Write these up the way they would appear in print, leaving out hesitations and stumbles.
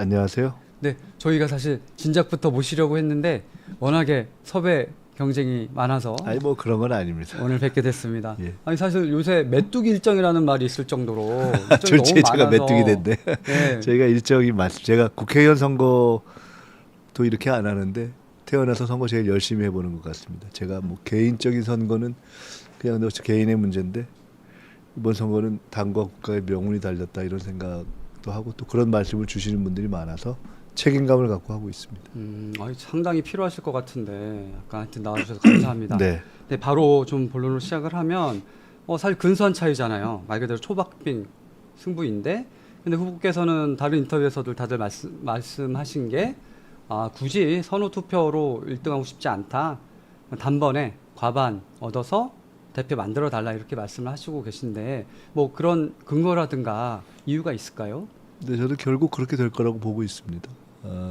안녕하세요. 네, 저희가 사실 진작부터 모시려고 했는데 워낙에 섭외 경쟁이 많아서 아니 뭐 그런 건 아닙니다. 오늘 뵙게 됐습니다. 예. 아니 사실 요새 메뚜기 일정이라는 말이 있을 정도로 일정이 너무 졸지에 제가 많아서 메뚜기 된데 네, 저희가 일정이 많습니다. 제가 국회의원 선거도 이렇게 안 하는데 태어나서 선거 제일 열심히 해보는 것 같습니다. 제가 뭐 개인적인 선거는 그냥 개인의 문제인데 이번 선거는 당과 국가의 명운이 달렸다 이런 생각도 하고 또 그런 말씀을 주시는 분들이 많아서 책임감을 갖고 하고 있습니다. 아니, 상당히 필요하실 것 같은데 약간 하여튼 나와주셔서 감사합니다. 네. 네, 바로 좀 본론으로 시작을 하면 사실 근소한 차이잖아요. 말 그대로 초박빙 승부인데 근데 후보께서는 다른 인터뷰에서도 다들 말씀하신 게 굳이 선호 투표로 1등하고 싶지 않다. 단번에 과반 얻어서 대표 만들어 달라 이렇게 말씀을 하시고 계신데 뭐 그런 근거라든가 이유가 있을까요? 근데 저는 결국 그렇게 될 거라고 보고 있습니다.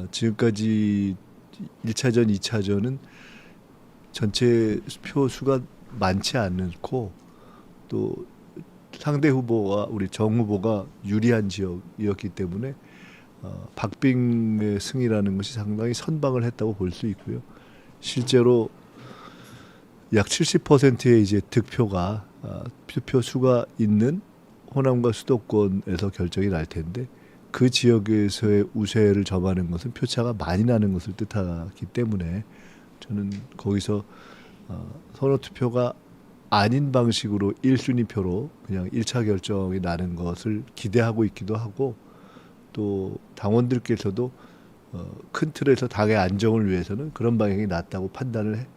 지금까지 1차전, 2차전은 전체 표 수가 많지 않고 또 상대 후보와 우리 정 후보가 유리한 지역이었기 때문에 박빙의 승이라는 것이 상당히 선방을 했다고 볼 수 있고요. 실제로 약 70%의 이제 득표가 투표 수가 있는 호남과 수도권에서 결정이 날 텐데 그 지역에서의 우세를 점하는 것은 표차가 많이 나는 것을 뜻하기 때문에 저는 거기서 선호 투표가 아닌 방식으로 1순위 표로 그냥 1차 결정이 나는 것을 기대하고 있기도 하고 또 당원들께서도 큰 틀에서 당의 안정을 위해서는 그런 방향이 낫다고 판단을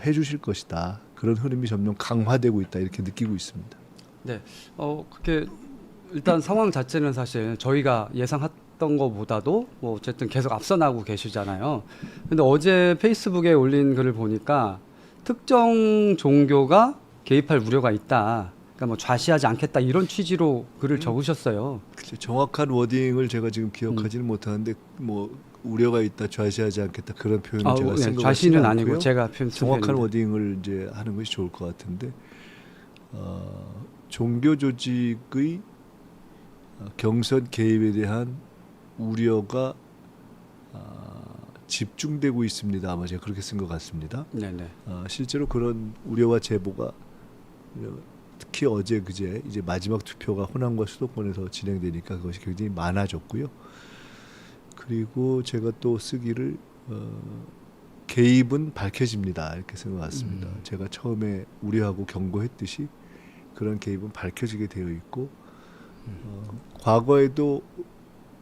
해 주실 것이다. 그런 흐름이 점점 강화되고 있다 이렇게 느끼고 있습니다. 네, 그렇게 일단 상황 자체는 사실 저희가 예상했던 것보다도 뭐 어쨌든 계속 앞서 나가고 계시잖아요. 근데 어제 페이스북에 올린 글을 보니까 특정 종교가 개입할 우려가 있다. 그러니까 뭐 좌시하지 않겠다 이런 취지로 글을 적으셨어요. 정확한 워딩을 제가 지금 기억하지는 못하는데 뭐 우려가 있다, 좌시하지 않겠다 그런 표현을 제가 쓴 것 좌시는 같지는 아니고 않고요. 제가 표현 정확한 워딩을 이제 하는 것이 좋을 것 같은데 종교 조직의 경선 개입에 대한 우려가 집중되고 있습니다. 아마 제가 그렇게 쓴 것 같습니다. 네네. 실제로 그런 우려와 제보가 특히 어제 그제 이제 마지막 투표가 호남과 수도권에서 진행되니까 그것이 굉장히 많아졌고요. 그리고 제가 또 쓰기를 개입은 밝혀집니다 이렇게 쓴 것 같습니다. 제가 처음에 우려하고 경고했듯이 그런 개입은 밝혀지게 되어 있고 과거에도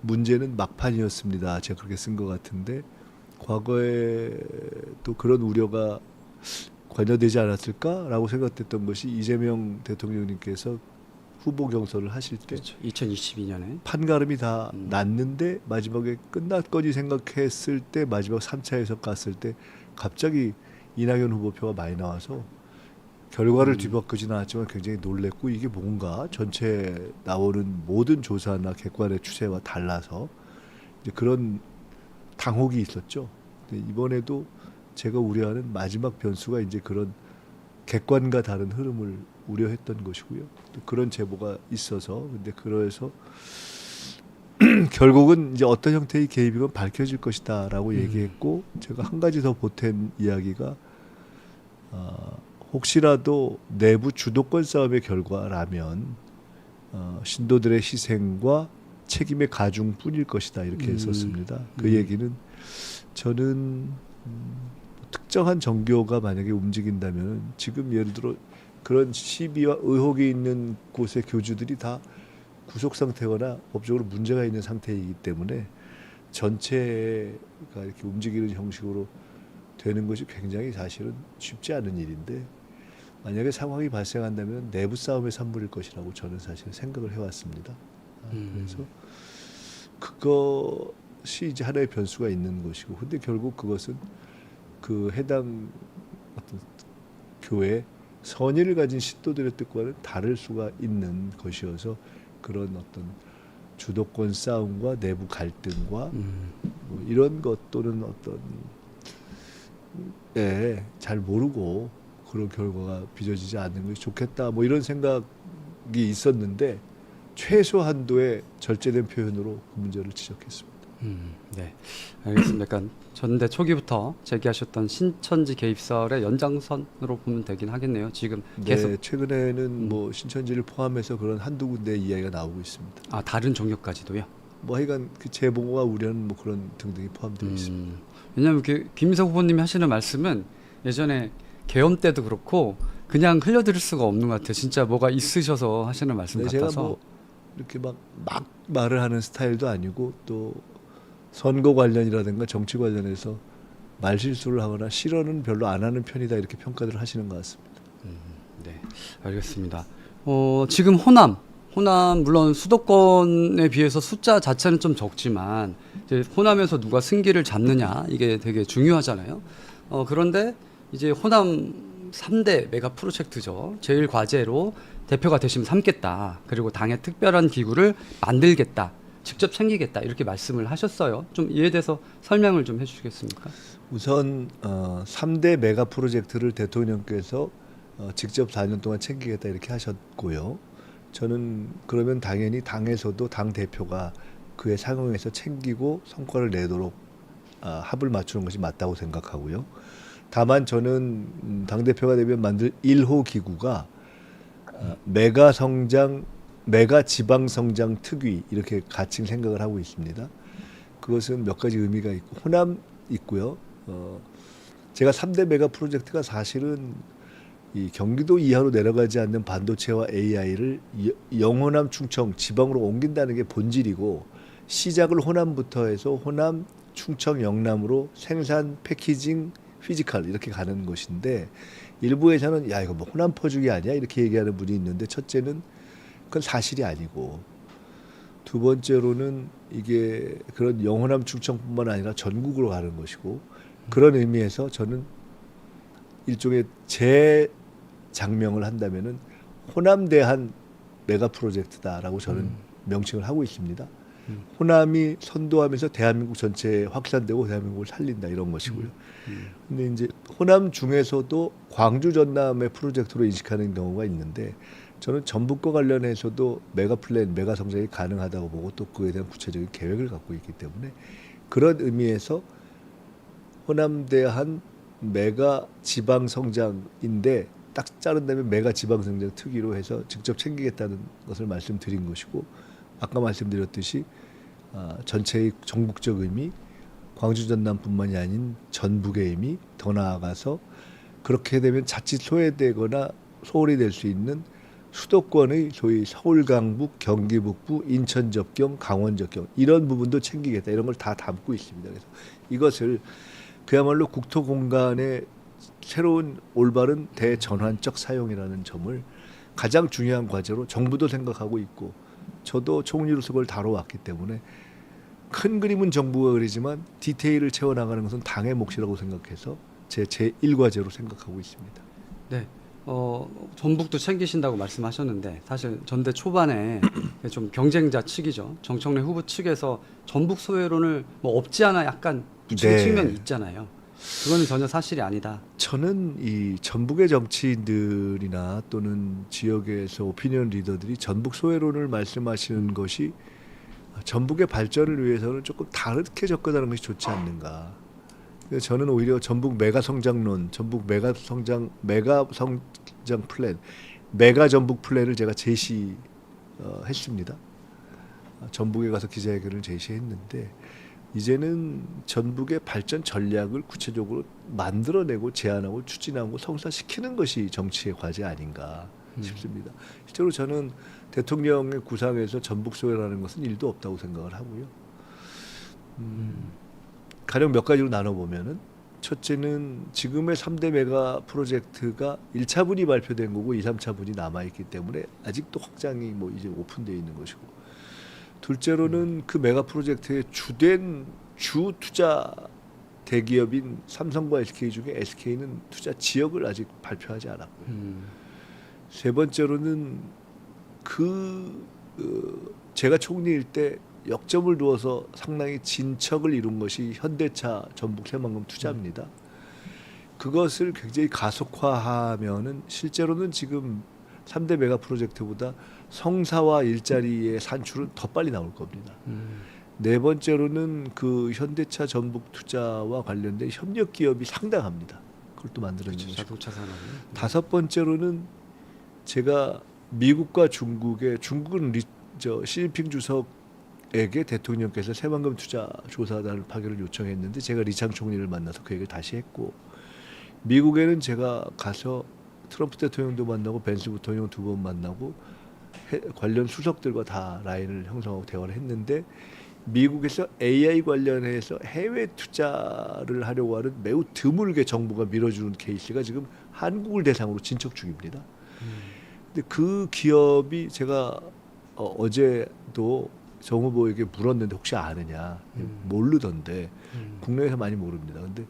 문제는 막판이었습니다. 제가 그렇게 쓴 것 같은데 과거에 또 그런 우려가 관여되지 않았을까라고 생각했던 것이 이재명 대통령님께서 후보 경선을 하실 때 그렇죠. 2022년에 판가름이 다 났는데 마지막에 끝났거니 생각했을 때 마지막 3차에서 갔을 때 갑자기 이낙연 후보표가 많이 나와서 결과를 뒤바꾸지는 않았지만 굉장히 놀랬고 이게 뭔가 전체 나오는 모든 조사나 객관의 추세와 달라서 이제 그런 당혹이 있었죠. 근데 이번에도 제가 우려하는 마지막 변수가 이제 그런 객관과 다른 흐름을 우려했던 것이고요. 또 그런 제보가 있어서 근데 그래서 결국은 이제 어떤 형태의 개입이건 밝혀질 것이다라고 얘기했고 제가 한 가지 더 보탠 이야기가 혹시라도 내부 주도권 싸움의 결과라면 신도들의 희생과 책임의 가중뿐일 것이다 이렇게 했었습니다. 그 얘기는 저는 특정한 정교가 만약에 움직인다면 지금 예를 들어 그런 시비와 의혹이 있는 곳의 교주들이 다 구속 상태거나 법적으로 문제가 있는 상태이기 때문에 전체가 이렇게 움직이는 형식으로 되는 것이 굉장히 사실은 쉽지 않은 일인데 만약에 상황이 발생한다면 내부 싸움의 산물일 것이라고 저는 사실 생각을 해왔습니다. 그래서 그것이 이제 하나의 변수가 있는 것이고 근데 결국 그것은 그 해당 어떤 교회 선의를 가진 신도들의 뜻과는 다를 수가 있는 것이어서 그런 어떤 주도권 싸움과 내부 갈등과 뭐 이런 것 또는 어떤 잘 모르고 그런 결과가 빚어지지 않는 것이 좋겠다 뭐 이런 생각이 있었는데 최소한도의 절제된 표현으로 그 문제를 지적했습니다. 네, 알겠습니다. 그러니까 전대 초기부터 제기하셨던 신천지 개입설의 연장선으로 보면 되긴 하겠네요. 지금 계속 네, 최근에는 뭐 신천지를 포함해서 그런 한두 군데 이야기가 나오고 있습니다. 다른 종교까지도요. 뭐 하여간 그 재봉과 우려는 뭐 그런 등등이 포함되어 있습니다. 왜냐하면 김민석 후보님이 하시는 말씀은 예전에 계엄 때도 그렇고 그냥 흘려드릴 수가 없는 것 같아요. 진짜 뭐가 있으셔서 하시는 말씀 네, 제가 같아서. 뭐 이렇게 막 말을 하는 스타일도 아니고 또 선거 관련이라든가 정치 관련해서 말실수를 하거나 실언은 별로 안 하는 편이다 이렇게 평가를 하시는 것 같습니다. 네, 알겠습니다. 지금 호남 물론 수도권에 비해서 숫자 자체는 좀 적지만 이제 호남에서 누가 승기를 잡느냐 이게 되게 중요하잖아요. 그런데 이제 호남 3대 메가 프로젝트죠. 제일 과제로 대표가 되시면 삼겠다. 그리고 당의 특별한 기구를 만들겠다. 직접 챙기겠다. 이렇게 말씀을 하셨어요. 좀 이에 대해서 설명을 좀 해주시겠습니까? 우선 3대 메가 프로젝트를 대통령께서 직접 4년 동안 챙기겠다 이렇게 하셨고요. 저는 그러면 당연히 당에서도 당 대표가 그에 상응해서 챙기고 성과를 내도록 합을 맞추는 것이 맞다고 생각하고요. 다만 저는 당 대표가 되면 만들 1호 기구가 메가 성장, 메가 지방 성장 특위 이렇게 가칭 생각을 하고 있습니다. 그것은 몇 가지 의미가 있고 호남 있고요. 제가 3대 메가 프로젝트가 사실은 이 경기도 이하로 내려가지 않는 반도체와 AI를 영호남, 충청, 지방으로 옮긴다는 게 본질이고 시작을 호남부터 해서 호남, 충청, 영남으로 생산, 패키징, 피지컬 이렇게 가는 것인데 일부에서는 야 이거 뭐 호남 퍼주기 아니야 이렇게 얘기하는 분이 있는데 첫째는 그건 사실이 아니고 두 번째로는 이게 그런 영호남, 충청뿐만 아니라 전국으로 가는 것이고 그런 의미에서 저는 일종의 재장명을 한다면은 호남대한 메가 프로젝트다라고 저는 명칭을 하고 있습니다. 호남이 선도하면서 대한민국 전체에 확산되고 대한민국을 살린다 이런 것이고요. 근데 이제 호남 중에서도 광주 전남의 프로젝트로 인식하는 경우가 있는데 저는 전북과 관련해서도 메가 플랜, 메가 성장이 가능하다고 보고 또 그에 대한 구체적인 계획을 갖고 있기 때문에 그런 의미에서 호남대한 메가 지방 성장인데 딱 자른다면 메가 지방 성장 특위로 해서 직접 챙기겠다는 것을 말씀드린 것이고 아까 말씀드렸듯이 전체의 전국적 의미, 광주 전남뿐만이 아닌 전북의 의미, 더 나아가서 그렇게 되면 자칫 소외되거나 소홀히 될 수 있는 수도권의 소위 서울 강북, 경기 북부, 인천 접경, 강원 접경 이런 부분도 챙기겠다 이런 걸 다 담고 있습니다. 그래서 이것을 그야말로 국토 공간의 새로운 올바른 대전환적 사용이라는 점을 가장 중요한 과제로 정부도 생각하고 있고 저도 총리로서 그걸 다뤄왔기 때문에 큰 그림은 정부가 그리지만 디테일을 채워나가는 것은 당의 몫이라고 생각해서 제 제1과제로 생각하고 있습니다. 네. 전북도 챙기신다고 말씀하셨는데 사실 전대 초반에 좀 경쟁자 측이죠. 정청래 후보 측에서 전북 소외론을 뭐 없지 않아 약간 붙이는 네. 측면이 있잖아요. 그거는 전혀 사실이 아니다. 저는 이 전북의 정치인들이나 또는 지역에서 오피니언 리더들이 전북 소외론을 말씀하시는 것이 전북의 발전을 위해서는 조금 다르게 접근하는 것이 좋지 않는가. 그래서 저는 오히려 전북 메가 성장론, 전북 메가 성장 플랜, 메가 전북 플랜을 제가 제시했습니다. 전북에 가서 기자회견을 제시했는데 이제는 전북의 발전 전략을 구체적으로 만들어내고 제안하고 추진하고 성사시키는 것이 정치의 과제 아닌가 싶습니다. 실제로 저는 대통령의 구상에서 전북 소외라는 것은 일도 없다고 생각을 하고요. 가령 몇 가지로 나눠보면은 첫째는 지금의 3대 메가 프로젝트가 1차분이 발표된 거고 2, 3차분이 남아있기 때문에 아직도 확장이 뭐 이제 오픈되어 있는 것이고 둘째로는 그 메가 프로젝트의 주 투자 대기업인 삼성과 SK 중에 SK는 투자 지역을 아직 발표하지 않았고요. 세 번째로는 제가 총리일 때 역점을 두어서 상당히 진척을 이룬 것이 현대차 전북 새만금 투자입니다. 그것을 굉장히 가속화하면은 실제로는 지금 3대 메가 프로젝트보다 성사와 일자리의 산출은 더 빨리 나올 겁니다. 네 번째로는 그 현대차 전북 투자와 관련된 협력 기업이 상당합니다. 그걸 또 만들어낸 그렇죠. 것이고. 자동차 산업. 다섯 번째로는 제가 미국과 중국은 시진핑 주석에게 대통령께서 새만금 투자 조사단을 파견을 요청했는데 제가 리창 총리를 만나서 그 얘기를 다시 했고, 미국에는 제가 가서 트럼프 대통령도 만나고 벤스 부통령 두 번 만나고 관련 수석들과 다 라인을 형성하고 대화를 했는데, 미국에서 AI 관련해서 해외 투자를 하려고 하는 매우 드물게 정부가 밀어주는 케이스가 지금 한국을 대상으로 진척 중입니다. 근데 그 기업이 제가 어제도 정 후보에게 물었는데 혹시 아느냐, 모르던데 국내에서 많이 모릅니다. 근데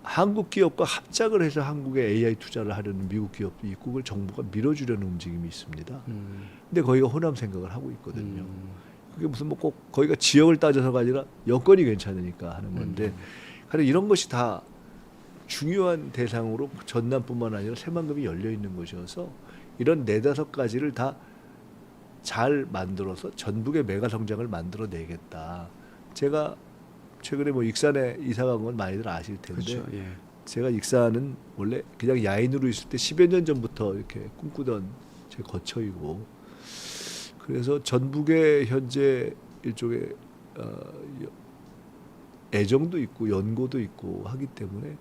한국 기업과 합작을 해서 한국에 AI 투자를 하려는 미국 기업도 있고 그걸 정부가 밀어주려는 움직임이 있습니다. 근데 거기가 호남 생각을 하고 있거든요. 그게 무슨 뭐 꼭 거기가 지역을 따져서가 아니라 여건이 괜찮으니까 하는 건데, 그래서 이런 것이 다 중요한 대상으로 전남뿐만 아니라 새만금이 열려 있는 것이어서 이런 네다섯 가지를 다 잘 만들어서 전북의 메가 성장을 만들어내겠다. 제가 최근에 뭐 익산에 이사 간 건 많이들 아실 텐데, 그렇죠. 예. 제가 익산은 원래 그냥 야인으로 있을 때 10여 년 전부터 이렇게 꿈꾸던 제 거처이고, 그래서 전북에 현재 일종의 애정도 있고 연고도 있고 하기 때문에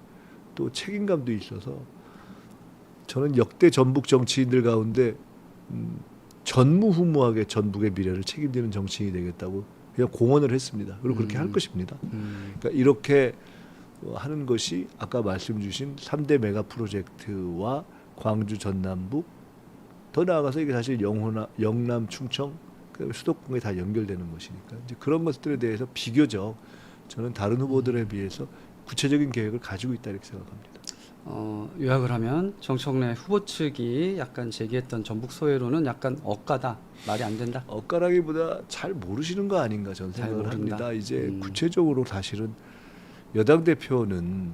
또 책임감도 있어서 저는 역대 전북 정치인들 가운데 전무후무하게 전북의 미래를 책임지는 정치인이 되겠다고 그냥 공언을 했습니다. 그리고 그렇게 할 것입니다. 그러니까 이렇게 하는 것이 아까 말씀 주신 3대 메가 프로젝트와 광주 전남북, 더 나아가서 이게 사실 영남 충청 그다음에 수도권에 다 연결되는 것이니까 이제 그런 것들에 대해서 비교적 저는 다른 후보들에 비해서 구체적인 계획을 가지고 있다 이렇게 생각합니다. 요약을 하면 정청래 후보 측이 약간 제기했던 전북 소외로는 약간 억까다, 말이 안 된다. 엇가라기보다 잘 모르시는 거 아닌가 저는 잘 생각을 모른다. 합니다. 이제 구체적으로 사실은 여당 대표는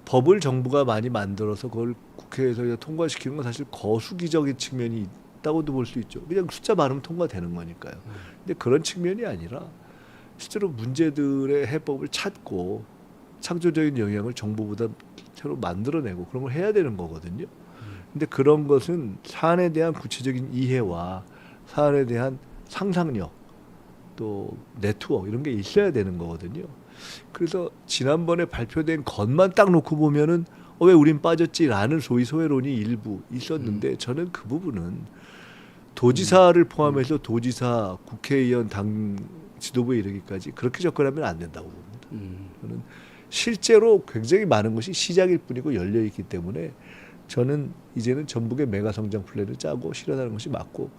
법을 정부가 많이 만들어서 그걸 국회에서 통과시키는 건 사실 거수기적인 측면이 있다고도 볼 수 있죠. 그냥 숫자 많으면 통과되는 거니까요. 근데 그런 측면이 아니라 실제로 문제들의 해법을 찾고 창조적인 영향을 정부보다 새로 만들어내고 그런 걸 해야 되는 거거든요. 근데 그런 것은 사안에 대한 구체적인 이해와 사안에 대한 상상력 또 네트워크 이런 게 있어야 되는 거거든요. 그래서 지난번에 발표된 것만 딱 놓고 보면은 왜 우린 빠졌지라는 소위 소외론이 일부 있었는데 저는 그 부분은 도지사를 포함해서 도지사, 국회의원, 당 지도부에 이르기까지 그렇게 접근하면 안 된다고 봅니다. 저는 실제로 굉장히 많은 것이 시작일 뿐이고 열려 있기 때문에 저는 이제는 전북의 메가 성장 플랜을 짜고 실현하는 것이 맞고,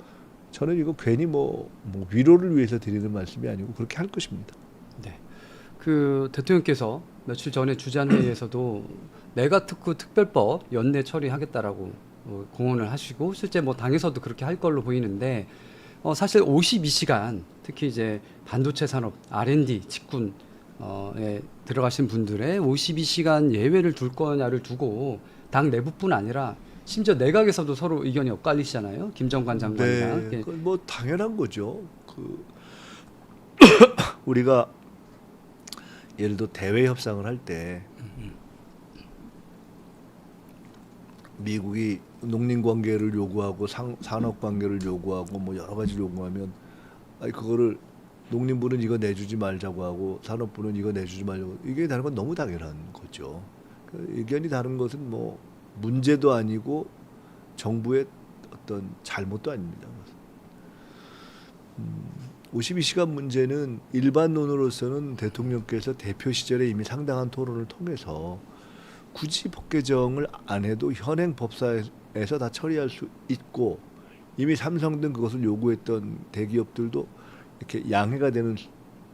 저는 이거 괜히 뭐 위로를 위해서 드리는 말씀이 아니고 그렇게 할 것입니다. 네. 그 대통령께서 며칠 전에 주재한 회의에서도 메가특구 특별법 연내 처리하겠다라고 공언을 하시고 실제 뭐 당에서도 그렇게 할 걸로 보이는데, 사실 52시간 특히 이제 반도체 산업 R&D 직군에 들어가신 분들의 52시간 예외를 둘 거냐를 두고 당 내부뿐 아니라 심지어 내각에서도 서로 의견이 엇갈리시잖아요. 김정관 장관이랑. 네, 그건 뭐 당연한 거죠. 우리가 예를 들어 대외 협상을 할 때 미국이 농림 관계를 요구하고 산업 관계를 요구하고 뭐 여러 가지 요구하면 그거를 농림부는 이거 내주지 말자고 하고 산업부는 이거 내주지 말자고, 이게 다른 건 너무 당연한 거죠. 의견이 다른 것은 뭐 문제도 아니고 정부의 어떤 잘못도 아닙니다. 52시간 문제는 일반론으로서는 대통령께서 대표 시절에 이미 상당한 토론을 통해서 굳이 법 개정을 안 해도 현행 법사에서 다 처리할 수 있고, 이미 삼성 등 그것을 요구했던 대기업들도 이렇게 양해가 되는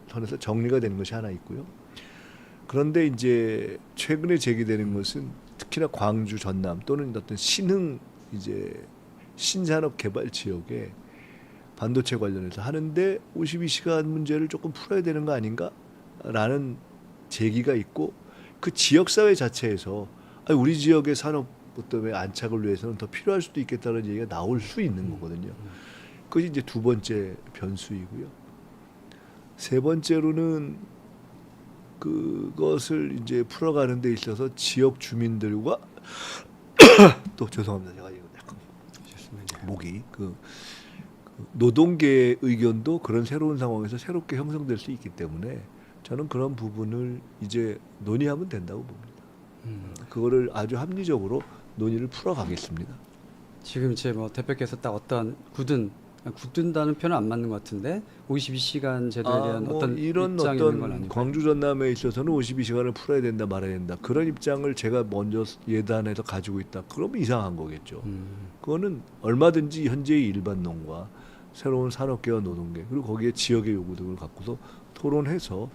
선에서 정리가 되는 것이 하나 있고요. 그런데 이제 최근에 제기되는 것은 특히나 광주, 전남 또는 어떤 신흥 이제 신산업 개발 지역에 반도체 관련해서 하는데 52시간 문제를 조금 풀어야 되는 거 아닌가라는 제기가 있고, 그 지역사회 자체에서 우리 지역의 산업 때문에 안착을 위해서는 더 필요할 수도 있겠다는 얘기가 나올 수 있는 거거든요. 그것이 이제 두 번째 변수이고요. 세 번째로는 그것을 이제 풀어가는 데 있어서 지역 주민들과 또 죄송합니다. 제가 이거 약간 목이 그 노동계의 의견도 그런 새로운 상황에서 새롭게 형성될 수 있기 때문에 저는 그런 부분을 이제 논의하면 된다고 봅니다. 그거를 아주 합리적으로 논의를 풀어가겠습니다. 지금 이제 뭐 대표께서 딱 어떤 굳든다는 표현은 안 맞는 것 같은데 52시간 제도에 대한 어떤 이런 입장이 있는 건 어떤 아니고. 광주 전남에 있어서는 52시간을 풀어야 된다 말아야 된다 그런 입장을 제가 먼저 예단해서 가지고 있다. 그러면 이상한 거겠죠. 그거는 얼마든지 현재의 일반 농과 새로운 산업계와 노동계 그리고 거기에 지역의 요구 등을 갖고서 토론해서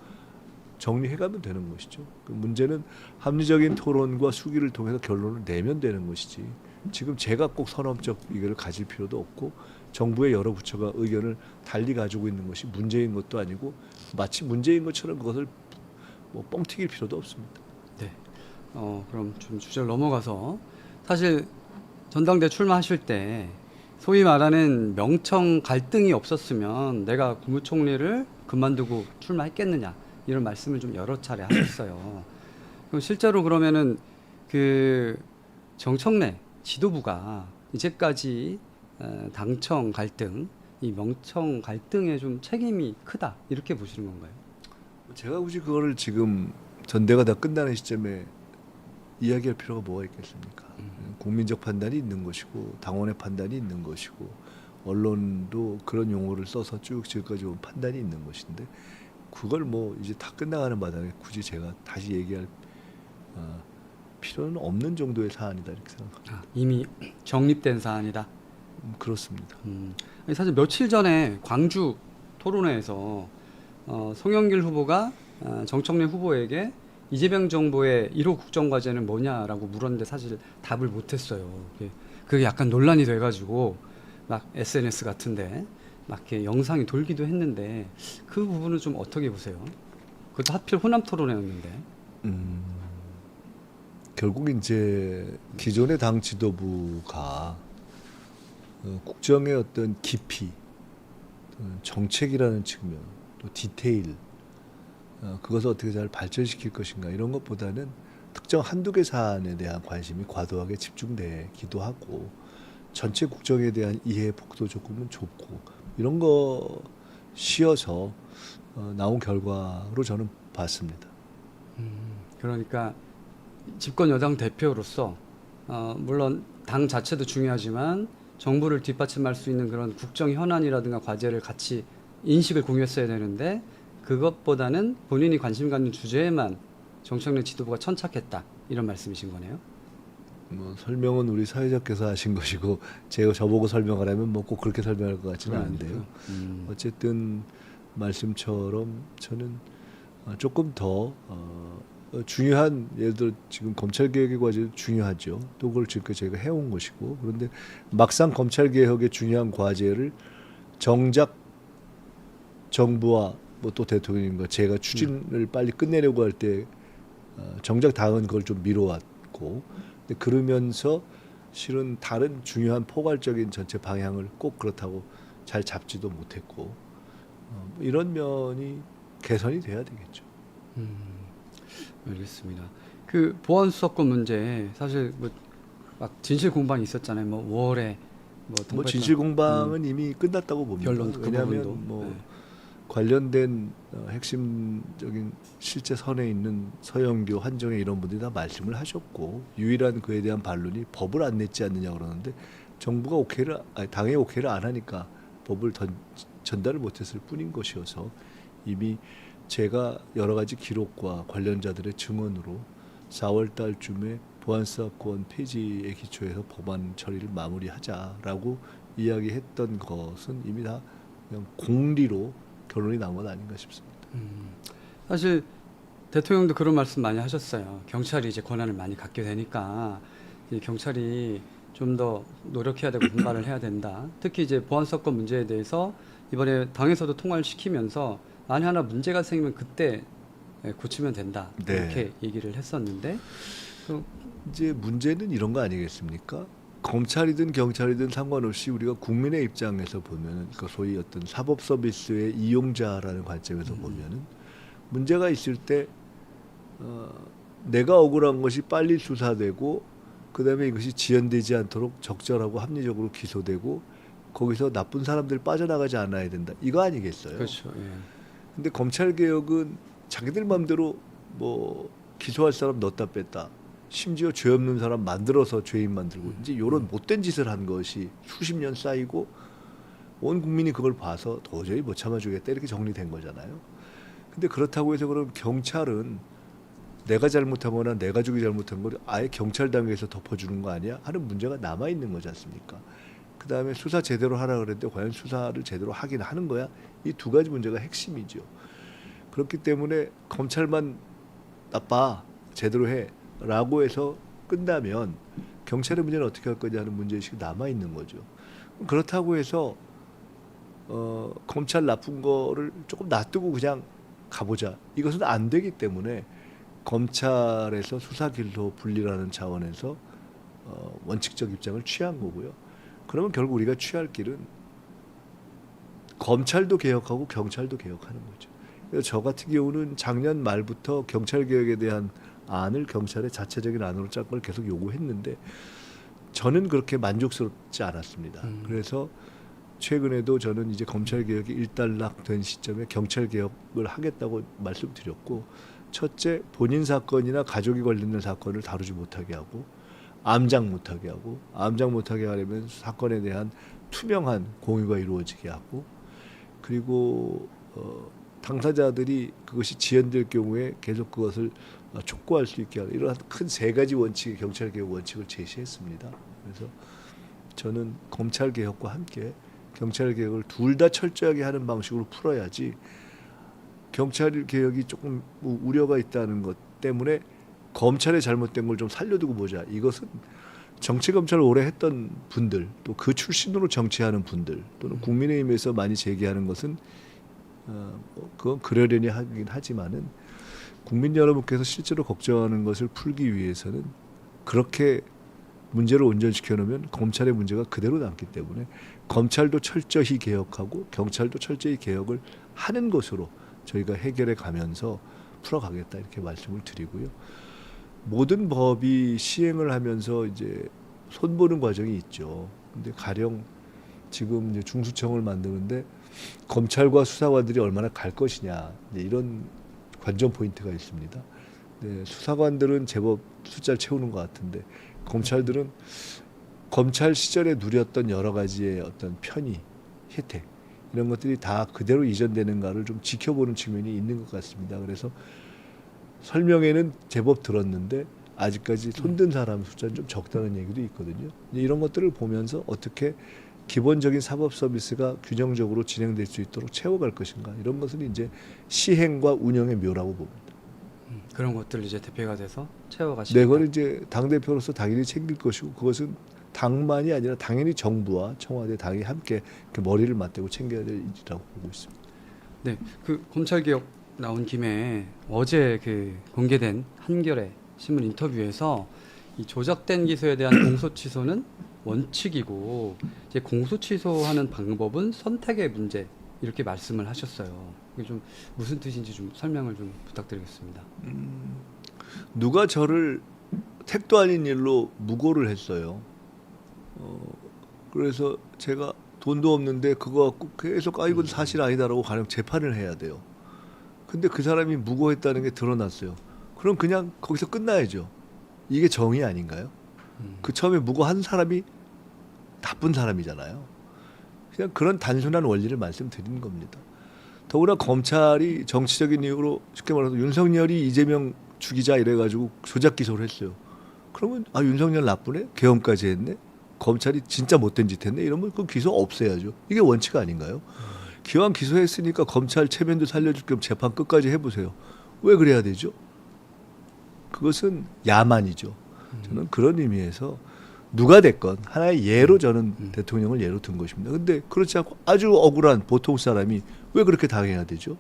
정리해가면 되는 것이죠. 그 문제는 합리적인 토론과 수기를 통해서 결론을 내면 되는 것이지. 지금 제가 꼭 선언적 의견을 가질 필요도 없고 정부의 여러 부처가 의견을 달리 가지고 있는 것이 문제인 것도 아니고 마치 문제인 것처럼 그것을 뭐 뻥튀길 필요도 없습니다. 네. 그럼 좀 주제를 넘어가서 사실 전당대 출마하실 때 소위 말하는 명청 갈등이 없었으면 내가 국무총리를 그만두고 출마했겠느냐 이런 말씀을 좀 여러 차례 하셨어요. 그럼 실제로 그러면은 그 정청래 지도부가 이제까지 당청 갈등, 이 명청 갈등에 좀 책임이 크다 이렇게 보시는 건가요? 제가 굳이 그거를 지금 전대가 다 끝나는 시점에 이야기할 필요가 뭐가 있겠습니까? 국민적 판단이 있는 것이고 당원의 판단이 있는 것이고 언론도 그런 용어를 써서 쭉 지금까지 온 판단이 있는 것인데 그걸 뭐 이제 다 끝나가는 마당에 굳이 제가 다시 얘기할 필요는 없는 정도의 사안이다 이렇게 생각합니다. 이미 정립된 사안이다. 그렇습니다. 아니, 사실 며칠 전에 광주 토론회에서 송영길 후보가 정청래 후보에게 이재명 정부의 1호 국정과제는 뭐냐라고 물었는데 사실 답을 못했어요. 그게 약간 논란이 돼가지고 막 SNS 같은데 막 이렇게 영상이 돌기도 했는데 그 부분은 좀 어떻게 보세요? 그것도 하필 호남 토론회였는데. 결국 이제 기존의 당 지도부가 국정의 어떤 깊이, 정책이라는 측면, 또 디테일, 그것을 어떻게 잘 발전시킬 것인가 이런 것보다는 특정 한두 개 사안에 대한 관심이 과도하게 집중되기도 하고 전체 국정에 대한 이해 폭도 조금은 좁고 이런 거 쉬어서 나온 결과로 저는 봤습니다. 그러니까 집권 여당 대표로서 물론 당 자체도 중요하지만 정부를 뒷받침할 수 있는 그런 국정 현안이라든가 과제를 같이 인식을 공유했어야 되는데 그것보다는 본인이 관심 갖는 주제에만 정청래 지도부가 천착했다 이런 말씀이신 거네요. 뭐 설명은 우리 사회자께서 하신 것이고 제가 저보고 설명을 하면 뭐 꼭 그렇게 설명할 것 같지는 않은데요. 어쨌든 말씀처럼 저는 조금 더 중요한 예를 들어 지금 검찰 개혁의 과제도 중요하죠. 또 그걸 지금까지 저희가 해온 것이고 그런데 막상 검찰 개혁의 중요한 과제를 정작 정부와 뭐 또 대통령님과 제가 추진을 빨리 끝내려고 할 때 정작 당은 그걸 좀 미뤄왔고 근데 그러면서 실은 다른 중요한 포괄적인 전체 방향을 꼭 그렇다고 잘 잡지도 못했고 이런 면이 개선이 돼야 되겠죠. 알겠습니다. 그 보안수사권 문제 사실 뭐 막 진실 공방이 있었잖아요. 뭐 5월에 뭐 진실 공방은 이미 끝났다고 봅니다. 결론 그 왜냐하면 부분도. 뭐 네. 관련된 핵심적인 실제 선에 있는 서영교, 한정혜 이런 분들이 다 말씀을 하셨고 유일한 그에 대한 반론이 법을 안 냈지 않느냐 그러는데 정부가 당의 오케이를 안 하니까 법을 전달을 못했을 뿐인 것이어서 이미 제가 여러 가지 기록과 관련자들의 증언으로 4월 달쯤에 보안수사권 폐지에 기초해서 법안 처리를 마무리하자라고 이야기했던 것은 이미 다 그냥 공리로 결론이 난 건 아닌가 싶습니다. 사실 대통령도 그런 말씀 많이 하셨어요. 경찰이 이제 권한을 많이 갖게 되니까 이 경찰이 좀 더 노력해야 되고 분발을 해야 된다. 특히 이제 보안수사권 문제에 대해서 이번에 당에서도 통과를 시키면서 만약 하나 문제가 생기면 그때 고치면 된다. 네. 이렇게 얘기를 했었는데 이제 문제는 이런 거 아니겠습니까? 검찰이든 경찰이든 상관없이 우리가 국민의 입장에서 보면은 그 소위 어떤 사법 서비스의 이용자라는 관점에서 보면은 문제가 있을 때 내가 억울한 것이 빨리 수사되고 그다음에 이것이 지연되지 않도록 적절하고 합리적으로 기소되고 거기서 나쁜 사람들 빠져나가지 않아야 된다. 이거 아니겠어요? 그렇죠. 예. 근데 검찰 개혁은 자기들 마음대로 뭐 기소할 사람 넣었다 뺐다. 심지어 죄 없는 사람 만들어서 죄인 만들고 이제 이런 못된 짓을 한 것이 수십 년 쌓이고 온 국민이 그걸 봐서 도저히 못 참아주겠다 이렇게 정리된 거잖아요. 근데 그렇다고 해서 그럼 경찰은 내가 잘못하거나 내 가족이 잘못한 걸 아예 경찰 단계에서 덮어주는 거 아니야? 하는 문제가 남아 있는 거지 않습니까? 그 다음에 수사 제대로 하라 그랬는데 과연 수사를 제대로 하긴 하는 거야? 이 두 가지 문제가 핵심이죠. 그렇기 때문에 검찰만 나빠 제대로 해라고 해서 끝나면 경찰의 문제는 어떻게 할 거냐 하는 문제의식이 남아 있는 거죠. 그렇다고 해서 검찰 나쁜 거를 조금 놔두고 그냥 가보자. 이것은 안 되기 때문에 검찰에서 수사기소 분리라는 차원에서 원칙적 입장을 취한 거고요. 그러면 결국 우리가 취할 길은 검찰도 개혁하고 경찰도 개혁하는 거죠. 그래서 저 같은 경우는 작년 말부터 경찰 개혁에 대한 안을 경찰의 자체적인 안으로 짠 걸 계속 요구했는데 저는 그렇게 만족스럽지 않았습니다. 그래서 최근에도 저는 이제 검찰 개혁이 일단락된 시점에 경찰 개혁을 하겠다고 말씀드렸고, 첫째 본인 사건이나 가족이 관련된 사건을 다루지 못하게 하고 암장 못하게 하고, 암장 못하게 하려면 사건에 대한 투명한 공유가 이루어지게 하고, 그리고 당사자들이 그것이 지연될 경우에 계속 그것을 촉구할 수 있게 하는 이러한 큰 세 가지 원칙의 경찰 개혁 원칙을 제시했습니다. 그래서 저는 검찰 개혁과 함께 경찰 개혁을 둘 다 철저하게 하는 방식으로 풀어야지, 경찰 개혁이 조금 우려가 있다는 것 때문에 검찰의 잘못된 걸 좀 살려두고 보자. 이것은 정치 검찰을 오래 했던 분들, 또 그 출신으로 정치하는 분들, 또는 국민의힘에서 많이 제기하는 것은 그건 그러려니 하긴 하지만은 국민 여러분께서 실제로 걱정하는 것을 풀기 위해서는 그렇게 문제를 온전시켜 놓으면 검찰의 문제가 그대로 남기 때문에 검찰도 철저히 개혁하고 경찰도 철저히 개혁을 하는 것으로 저희가 해결해 가면서 풀어가겠다 이렇게 말씀을 드리고요. 모든 법이 시행을 하면서 이제 손보는 과정이 있죠. 근데 가령 지금 이제 중수청을 만드는데 검찰과 수사관들이 얼마나 갈 것이냐, 이제 이런 관전 포인트가 있습니다. 네, 수사관들은 제법 숫자를 채우는 것 같은데 검찰들은 검찰 시절에 누렸던 여러 가지의 어떤 편의, 혜택 이런 것들이 다 그대로 이전되는가를 좀 지켜보는 측면이 있는 것 같습니다. 그래서 설명회는 제법 들었는데 아직까지 손든 사람 숫자는 좀 적다는 얘기도 있거든요. 이런 것들을 보면서 어떻게 기본적인 사법 서비스가 균형적으로 진행될 수 있도록 채워갈 것인가, 이런 것은 이제 시행과 운영의 묘라고 봅니다. 그런 것들을 이제 대표가 돼서 채워가시겠다. 네, 그걸 이제 당 대표로서 당연히 챙길 것이고, 그것은 당만이 아니라 당연히 정부와 청와대 당이 함께 그 머리를 맞대고 챙겨야 될 일이라고 보고 있습니다. 네, 그 검찰 개혁 나온 김에 어제 그 공개된 한겨레 신문 인터뷰에서 이 조작된 기소에 대한 공소 취소는 원칙이고 이제 공소 취소하는 방법은 선택의 문제, 이렇게 말씀을 하셨어요. 이게 좀 무슨 뜻인지 좀 설명을 좀 부탁드리겠습니다. 누가 저를 택도 아닌 일로 무고를 했어요. 그래서 제가 돈도 없는데 그거 갖고 계속 이건 사실 아니다라고 가령 재판을 해야 돼요. 근데 그 사람이 무고했다는 게 드러났어요. 그럼 그냥 거기서 끝나야죠. 이게 정의 아닌가요? 그 처음에 무고한 사람이 나쁜 사람이잖아요. 그냥 그런 단순한 원리를 말씀드리는 겁니다. 더구나 검찰이 정치적인 이유로 쉽게 말해서 윤석열이 이재명 죽이자 이래가지고 조작 기소를 했어요. 그러면 윤석열 나쁘네? 계엄까지 했네? 검찰이 진짜 못된 짓 했네? 이러면 그 기소 없애야죠. 이게 원칙 아닌가요? 기왕 기소했으니까 검찰 체면도 살려줄 겸 재판 끝까지 해보세요. 왜 그래야 되죠? 그것은 야만이죠. 저는 그런 의미에서 누가 됐건 하나의 예로 저는 대통령을 예로 든 것입니다. 근데 그렇지 않고 아주 억울한 보통 사람이 왜 그렇게 당해야 되죠?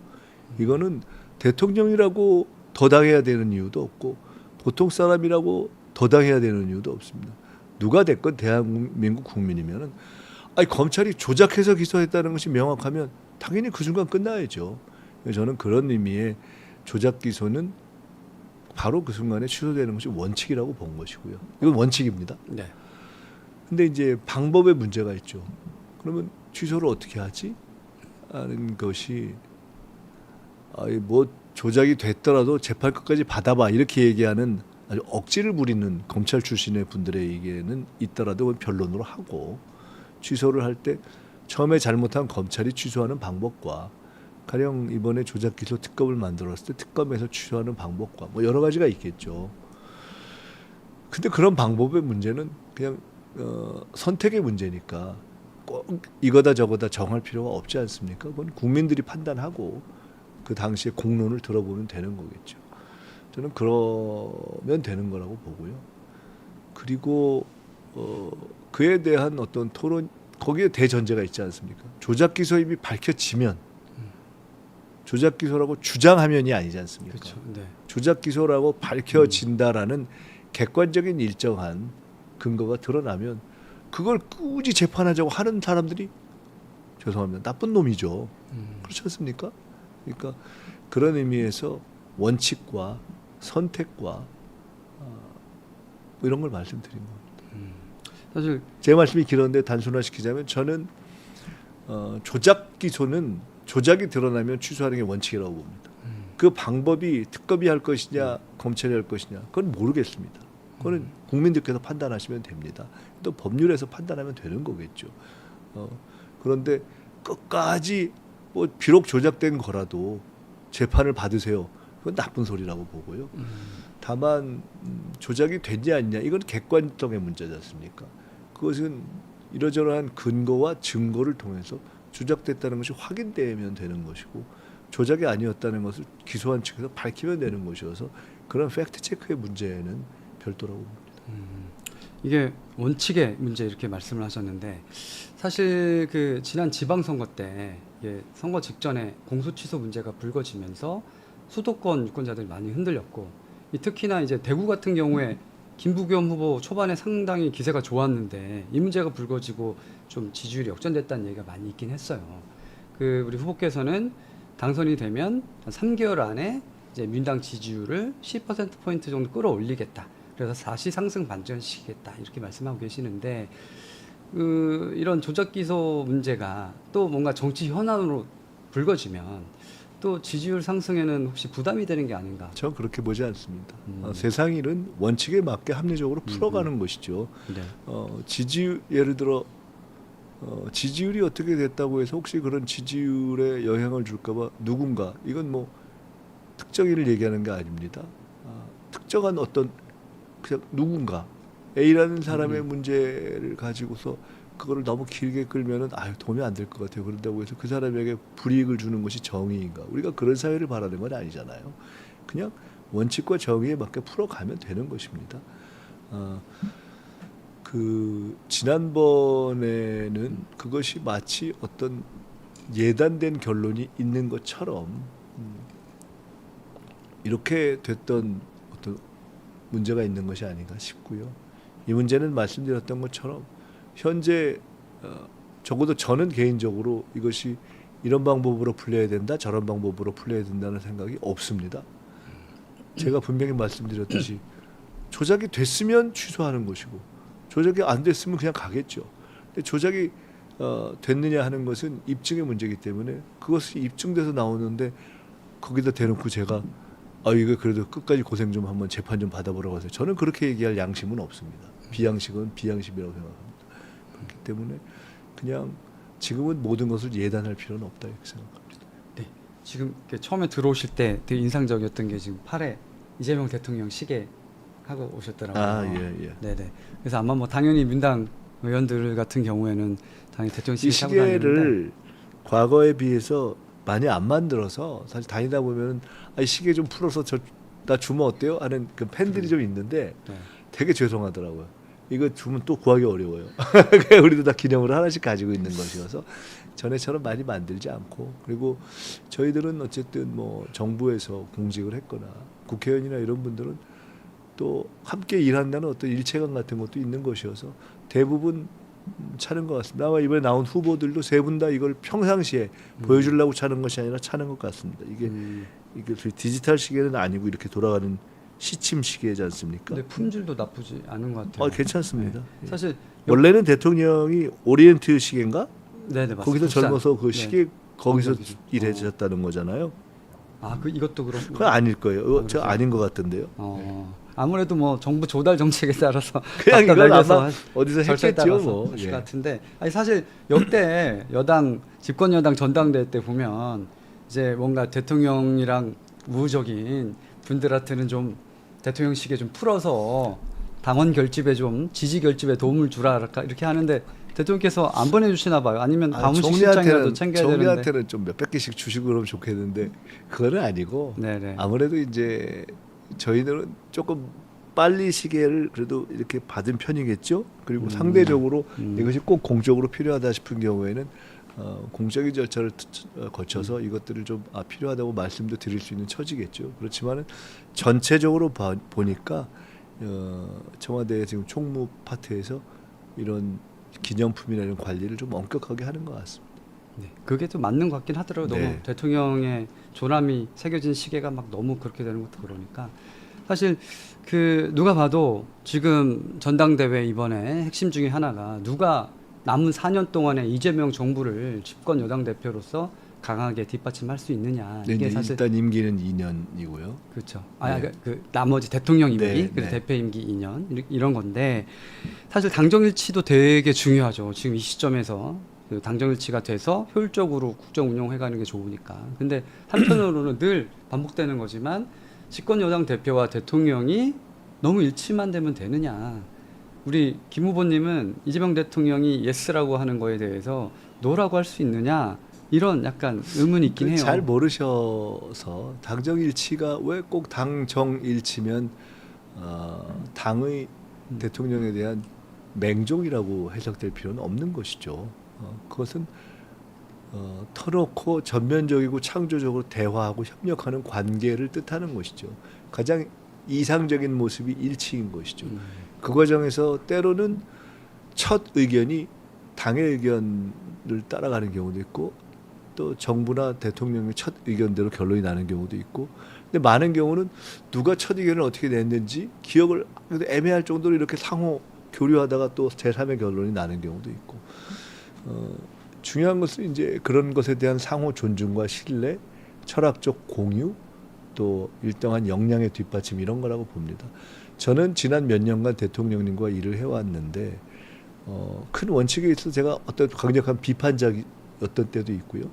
이거는 대통령이라고 더 당해야 되는 이유도 없고 보통 사람이라고 더 당해야 되는 이유도 없습니다. 누가 됐건 대한민국 국민이면은 아니 검찰이 조작해서 기소했다는 것이 명확하면 당연히 그 순간 끝나야죠. 저는 그런 의미의 조작 기소는 바로 그 순간에 취소되는 것이 원칙이라고 본 것이고요. 이건 원칙입니다. 네. 근데 이제 방법에 문제가 있죠. 그러면 취소를 어떻게 하지? 하는 것이 뭐 조작이 됐더라도 재판 끝까지 받아봐 이렇게 얘기하는 아주 억지를 부리는 검찰 출신의 분들에게는 있더라도 변론으로 하고 취소를 할 때 처음에 잘못한 검찰이 취소하는 방법과 가령 이번에 조작 기소 특검을 만들었을 때 특검에서 취소하는 방법과 뭐 여러 가지가 있겠죠. 근데 그런 방법의 문제는 그냥 선택의 문제니까 꼭 이거다 저거다 정할 필요가 없지 않습니까? 그건 국민들이 판단하고 그 당시에 공론을 들어보면 되는 거겠죠. 저는 그러면 되는 거라고 보고요. 그리고 그에 대한 어떤 토론 거기에 대전제가 있지 않습니까? 조작 기소임이 밝혀지면 조작 기소라고 주장하면이 아니지 않습니까? 그렇죠. 네. 조작 기소라고 밝혀진다라는 객관적인 일정한 근거가 드러나면 그걸 꾸준히 재판하자고 하는 사람들이 죄송합니다. 나쁜 놈이죠. 그렇지 않습니까? 그러니까 그런 의미에서 원칙과 선택과 뭐 이런 걸 말씀드린 겁니다. 사실 제 말씀이 길었는데 단순화시키자면 저는 조작 기소는 조작이 드러나면 취소하는 게 원칙이라고 봅니다. 그 방법이 특검이 할 것이냐 검찰이 할 것이냐 그건 모르겠습니다. 그거는 국민들께서 판단하시면 됩니다. 또 법률에서 판단하면 되는 거겠죠. 그런데 끝까지 뭐 비록 조작된 거라도 재판을 받으세요. 그건 나쁜 소리라고 보고요. 다만 조작이 됐냐 아니냐 이건 객관성의 문제지 않습니까? 그것은 이러저러한 근거와 증거를 통해서 조작됐다는 것이 확인되면 되는 것이고 조작이 아니었다는 것을 기소한 측에서 밝히면 되는 것이어서 그런 팩트 체크의 문제는 별도라고 봅니다. 이게 원칙의 문제 이렇게 말씀을 하셨는데 사실 그 지난 지방선거 때 이게 선거 직전에 공소 취소 문제가 불거지면서 수도권 유권자들이 많이 흔들렸고 특히나 이제 대구 같은 경우에 김부겸 후보 초반에 상당히 기세가 좋았는데 이 문제가 불거지고 좀 지지율이 역전됐다는 얘기가 많이 있긴 했어요. 그 우리 후보께서는 당선이 되면 한 3개월 안에 이제 민당 지지율을 10%포인트 정도 끌어올리겠다. 그래서 다시 상승 반전시키겠다. 이렇게 말씀하고 계시는데 이런 조작 기소 문제가 또 뭔가 정치 현안으로 불거지면 또 지지율 상승에는 혹시 부담이 되는 게 아닌가? 저는 그렇게 보지 않습니다. 세상 일은 원칙에 맞게 합리적으로 풀어가는 것이죠. 네. 예를 들어 지지율이 어떻게 됐다고 해서 혹시 그런 지지율에 영향을 줄까봐 누군가 이건 뭐 특정인을 얘기하는 게 아닙니다. 특정한 어떤 그냥 누군가 A라는 사람의 문제를 가지고서 그거를 너무 길게 끌면은 도움이 안 될 것 같아요. 그런다고 해서 그 사람에게 불이익을 주는 것이 정의인가? 우리가 그런 사회를 바라는 건 아니잖아요. 그냥 원칙과 정의에 맞게 풀어가면 되는 것입니다. 그 지난번에는 그것이 마치 어떤 예단된 결론이 있는 것처럼 이렇게 됐던 어떤 문제가 있는 것이 아닌가 싶고요. 이 문제는 말씀드렸던 것처럼 현재 적어도 저는 개인적으로 이것이 이런 방법으로 풀려야 된다, 저런 방법으로 풀려야 된다는 생각이 없습니다. 제가 분명히 말씀드렸듯이 조작이 됐으면 취소하는 것이고 조작이 안 됐으면 그냥 가겠죠. 근데 조작이 됐느냐 하는 것은 입증의 문제이기 때문에 그것이 입증돼서 나오는데 거기다 대놓고 제가 이거 그래도 끝까지 고생 좀 한번 재판 좀 받아보라고 하세요. 저는 그렇게 얘기할 양심은 없습니다. 비양식은 비양심이라고 생각합니다. 그렇기 때문에 그냥 지금은 모든 것을 예단할 필요는 없다 이렇게 생각합니다. 네. 지금 처음에 들어오실 때 되게 인상적이었던 게 지금 팔에 이재명 대통령 시계 하고 오셨더라고요. 예. 네네. 그래서 아마 뭐 당연히 민당 의원들 같은 경우에는 당연히 대통령 이 시계 하고 다니는데 시계를 과거에 비해서 많이 안 만들어서 사실 다니다 보면 시계 좀 풀어서 나 주면 어때요? 하는 그 팬들이 좀 있는데 네. 되게 죄송하더라고요. 이거 주면 또 구하기 어려워요. 우리도 다 기념으로 하나씩 가지고 있는 것이어서 전에처럼 많이 만들지 않고 그리고 저희들은 어쨌든 뭐 정부에서 공직을 했거나 국회의원이나 이런 분들은 또 함께 일한다는 어떤 일체감 같은 것도 있는 것이어서 대부분 차는 것 같습니다. 아마 이번에 나온 후보들도 세 분 다 이걸 평상시에 보여주려고 차는 것이 아니라 차는 것 같습니다. 이게 디지털 시계는 아니고 이렇게 돌아가는 시침 시계지 않습니까? 근데 품질도 나쁘지 않은 것 같아요. 괜찮습니다. 네. 사실 원래는 대통령이 오리엔트 시계인가? 네네 맞습니다. 거기서 국산. 젊어서 그 시계 네. 거기서 거기서 일해졌다는 거잖아요. 그 이것도 그렇고. 그건 아닐 거예요. 저 그래서? 아닌 것 같은데요. 아무래도 뭐 정부 조달 정책에 따라서 그냥 이건 각각 아마 어디서 절차에 했겠죠. 따라서 뭐. 하실 예. 것 같은데 아니 사실 역대 여당 집권 여당 전당대회 때 보면 이제 뭔가 대통령이랑 우호적인 분들한테는 좀 대통령식에 좀 풀어서 당원 결집에 좀 지지 결집에 도움을 주라 이렇게 하는데 대통령께서 안 보내주시나 봐요. 아니면 가문식 실장이라도 챙겨야 되는데. 정리한테는 좀 몇백 개씩 주시고 그러면 좋겠는데 그거는 아니고 네네. 아무래도 이제 저희들은 조금 빨리 시계를 그래도 이렇게 받은 편이겠죠. 그리고 상대적으로 이것이 꼭 공적으로 필요하다 싶은 경우에는 공적인 절차를 거쳐서 이것들을 좀 필요하다고 말씀도 드릴 수 있는 처지겠죠. 그렇지만은 전체적으로 보니까 청와대 지금 총무 파트에서 이런 기념품이나 이런 관리를 좀 엄격하게 하는 것 같습니다. 네, 그게 좀 맞는 것 같긴 하더라고요. 네. 너무 대통령의 조남이 새겨진 시계가 막 너무 그렇게 되는 것도 그러니까 사실 그 누가 봐도 지금 전당대회 이번에 핵심 중에 하나가 누가 남은 4년 동안에 이재명 정부를 집권 여당 대표로서 강하게 뒷받침할 수 있느냐. 네, 이게 사실 일단 임기는 2년이고요. 그렇죠. 네. 그 나머지 대통령 임기 네, 그리고 네. 대표 임기 2년 이런 건데 사실 당정일치도 되게 중요하죠. 지금 이 시점에서 그 당정일치가 돼서 효율적으로 국정 운영해가는 게 좋으니까. 근데 한편으로는 늘 반복되는 거지만 집권 여당 대표와 대통령이 너무 일치만 되면 되느냐. 우리 김 후보님은 이재명 대통령이 예스라고 하는 거에 대해서 노라고 할 수 있느냐. 이런 약간 의문이 있긴 해요. 잘 모르셔서 당정일치가 왜 꼭 당정일치면 당의 대통령에 대한 맹종이라고 해석될 필요는 없는 것이죠. 그것은 터놓고 전면적이고 창조적으로 대화하고 협력하는 관계를 뜻하는 것이죠. 가장 이상적인 모습이 일치인 것이죠. 그 과정에서 때로는 첫 의견이 당의 의견을 따라가는 경우도 있고 또 정부나 대통령의 첫 의견대로 결론이 나는 경우도 있고 근데 많은 경우는 누가 첫 의견을 어떻게 냈는지 기억을 애매할 정도로 이렇게 상호 교류하다가 또 제3의 결론이 나는 경우도 있고 중요한 것은 이제 그런 것에 대한 상호 존중과 신뢰, 철학적 공유 또 일정한 역량의 뒷받침 이런 거라고 봅니다. 저는 지난 몇 년간 대통령님과 일을 해왔는데 큰 원칙에 있어서 제가 어떤 강력한 비판적이었던 때도 있고요.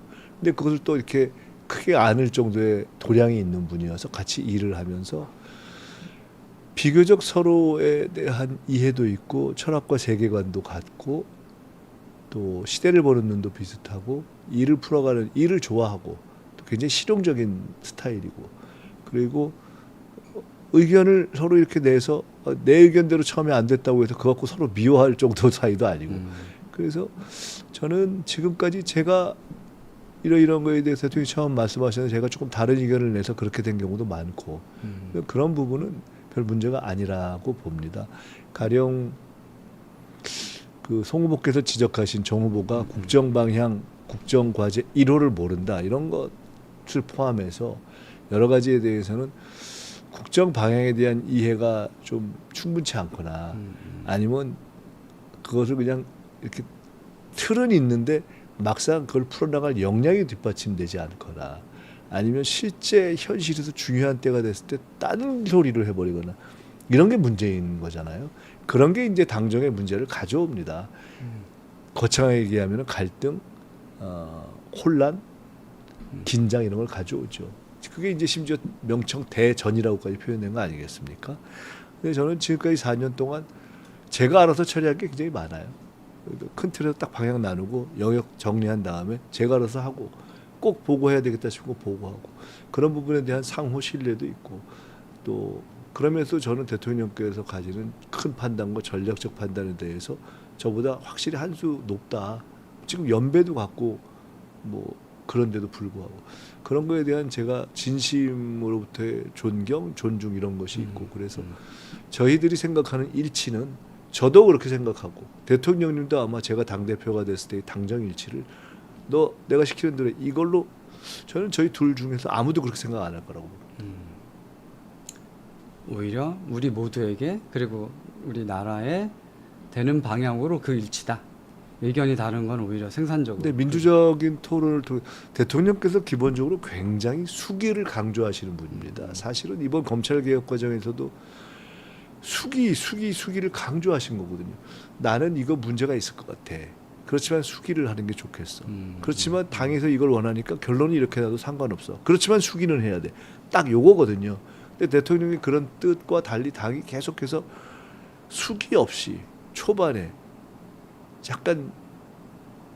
근데 그것을 또 이렇게 크게 안을 정도의 도량이 있는 분이어서 같이 일을 하면서 비교적 서로에 대한 이해도 있고 철학과 세계관도 같고 또 시대를 보는 눈도 비슷하고 일을 풀어가는 일을 좋아하고 또 굉장히 실용적인 스타일이고 그리고 의견을 서로 이렇게 내서 내 의견대로 처음에 안 됐다고 해서 그거 갖고 서로 미워할 정도 사이도 아니고 그래서 저는 지금까지 제가 이런 거에 대해서 대통령이 처음 말씀하셨는데 제가 조금 다른 의견을 내서 그렇게 된 경우도 많고 그런 부분은 별 문제가 아니라고 봅니다. 가령 그 송 후보께서 지적하신 정 후보가 국정 방향, 국정 과제 1호를 모른다 이런 것을 포함해서 여러 가지에 대해서는 국정 방향에 대한 이해가 좀 충분치 않거나 아니면 그것을 그냥 이렇게 틀은 있는데 막상 그걸 풀어나갈 역량이 뒷받침되지 않거나 아니면 실제 현실에서 중요한 때가 됐을 때 딴 소리를 해버리거나 이런 게 문제인 거잖아요. 그런 게 이제 당정의 문제를 가져옵니다. 거창하게 얘기하면 갈등, 혼란, 긴장 이런 걸 가져오죠. 그게 이제 심지어 명청 대전이라고까지 표현된 거 아니겠습니까? 근데 저는 지금까지 4년 동안 제가 알아서 처리할 게 굉장히 많아요. 큰 틀에서 딱 방향 나누고 영역 정리한 다음에 제가 알아서 하고 꼭 보고해야 되겠다 싶은 거 보고하고 그런 부분에 대한 상호 신뢰도 있고 또 그러면서 저는 대통령께서 가지는 큰 판단과 전략적 판단에 대해서 저보다 확실히 한 수 높다. 지금 연배도 갖고 뭐 그런데도 불구하고 그런 거에 대한 제가 진심으로부터의 존경, 존중 이런 것이 있고 그래서 저희들이 생각하는 일치는 저도 그렇게 생각하고 대통령님도 아마 제가 당대표가 됐을 때 당정 일치를 너 내가 시키는 대로 이걸로 저는 저희 둘 중에서 아무도 그렇게 생각 안 할 거라고 봅니다. 오히려 우리 모두에게 그리고 우리 나라에 되는 방향으로 그 일치다. 의견이 다른 건 오히려 생산적으로. 근데 민주적인 토론을 통해 대통령께서 기본적으로 굉장히 수기를 강조하시는 분입니다. 사실은 이번 검찰개혁 과정에서도 수기를 강조하신 거거든요. 나는 이거 문제가 있을 것 같아. 그렇지만 수기를 하는 게 좋겠어. 그렇지만 당에서 이걸 원하니까 결론이 이렇게 나도 상관없어. 그렇지만 수기는 해야 돼. 딱 요거거든요. 근데 대통령이 그런 뜻과 달리 당이 계속해서 수기 없이 초반에 약간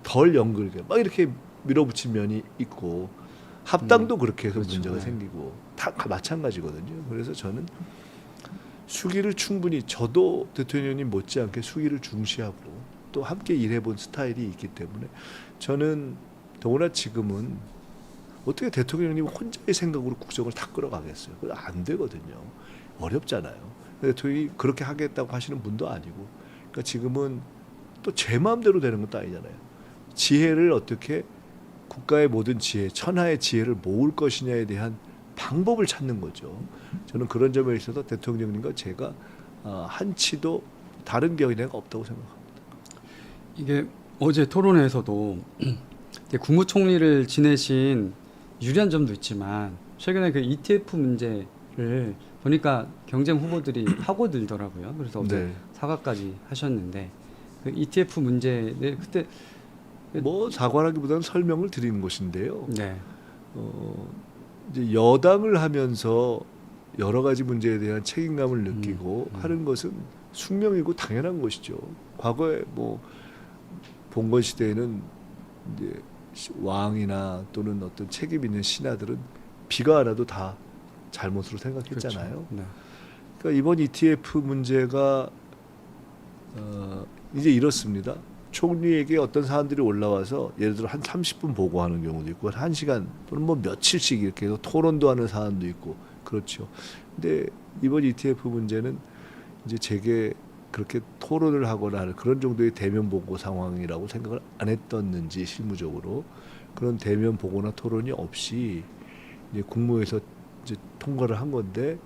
덜 연결게 막 이렇게 밀어붙인 면이 있고 합당도 그렇게 해서 그렇죠. 문제가 네. 생기고 다 마찬가지거든요. 그래서 저는 수기를 충분히 저도 대통령님 못지않게 수기를 중시하고 또 함께 일해본 스타일이 있기 때문에 저는 더구나 지금은 어떻게 대통령님 혼자의 생각으로 국정을 다 끌어가겠어요. 그거 안 되거든요. 어렵잖아요. 대통령이 그렇게 하겠다고 하시는 분도 아니고 그러니까 지금은 또 제 마음대로 되는 것도 아니잖아요. 지혜를 어떻게 국가의 모든 지혜, 천하의 지혜를 모을 것이냐에 대한 방법을 찾는 거죠. 저는 그런 점에 있어서 대통령님과 제가 한치도 다른 견해가 없다고 생각합니다. 이게 어제 토론회에서도 이제 국무총리를 지내신 유리한 점도 있지만 최근에 그 ETF 문제를 보니까 경쟁 후보들이 파고들더라고요. 그래서 어제 네. 사과까지 하셨는데 그 ETF 문제 그때 뭐 사과라기보다는 설명을 드리는 것인데요. 네. 이제 여당을 하면서 여러 가지 문제에 대한 책임감을 느끼고 하는 것은 숙명이고 당연한 것이죠. 과거에 뭐 봉건 시대에는 이제 왕이나 또는 어떤 책임 있는 신하들은 비가 안 와도 다 잘못으로 생각했잖아요. 그렇죠. 네. 그러니까 이번 ETF 문제가 이제 이렇습니다. 총리에게 어떤 사안들이 올라와서 예를 들어 한 30분 보고하는 경우도 있고 1시간 또는 뭐 며칠씩 이렇게 해서 토론도 하는 사안도 있고 그렇죠. 근데 이번 ETF 문제는 이제 제게 그렇게 토론을 하거나 하는 그런 정도의 대면 보고 상황이라고 생각을 안 했었는지 실무적으로 그런 대면 보고나 토론이 없이 이제 국무에서 이제 통과를 한 건데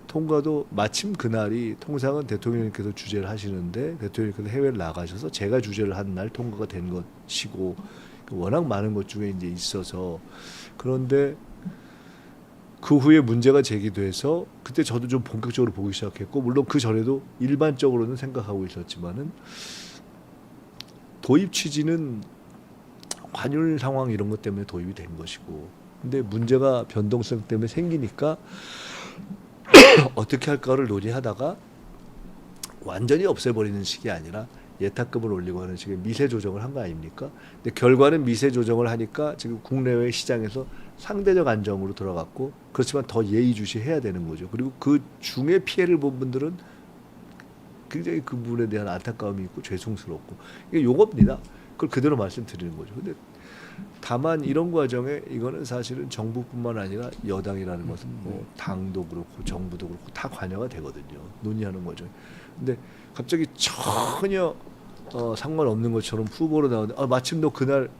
통과도 마침 그날이 통상은 대통령님께서 주재를 하시는데 대통령님께서 해외를 나가셔서 제가 주재를 한 날 통과가 된 것이고 워낙 많은 것 중에 이제 있어서 그런데 그 후에 문제가 제기돼서 그때 저도 좀 본격적으로 보기 시작했고 물론 그 전에도 일반적으로는 생각하고 있었지만은 도입 취지는 환율 상황 이런 것 때문에 도입이 된 것이고 근데 문제가 변동성 때문에 생기니까 어떻게 할까를 논의하다가 완전히 없애버리는 식이 아니라 예탁금을 올리고 하는 식의 미세 조정을 한 거 아닙니까? 근데 결과는 미세 조정을 하니까 지금 국내외 시장에서 상대적 안정으로 들어갔고 그렇지만 더 예의주시해야 되는 거죠. 그리고 그 중에 피해를 본 분들은 굉장히 그 부분에 대한 안타까움이 있고 죄송스럽고 이게 요겁니다. 그걸 그대로 말씀드리는 거죠. 근데 다만 이런 과정에 이거는 사실은 정부뿐만 아니라 여당이라는 것은 뭐 당도 그렇고 정부도 그렇고 다 관여가 되거든요. 논의하는 거죠. 근데 갑자기 전혀 상관없는 것처럼 후보로 나오는데 마침 너 그날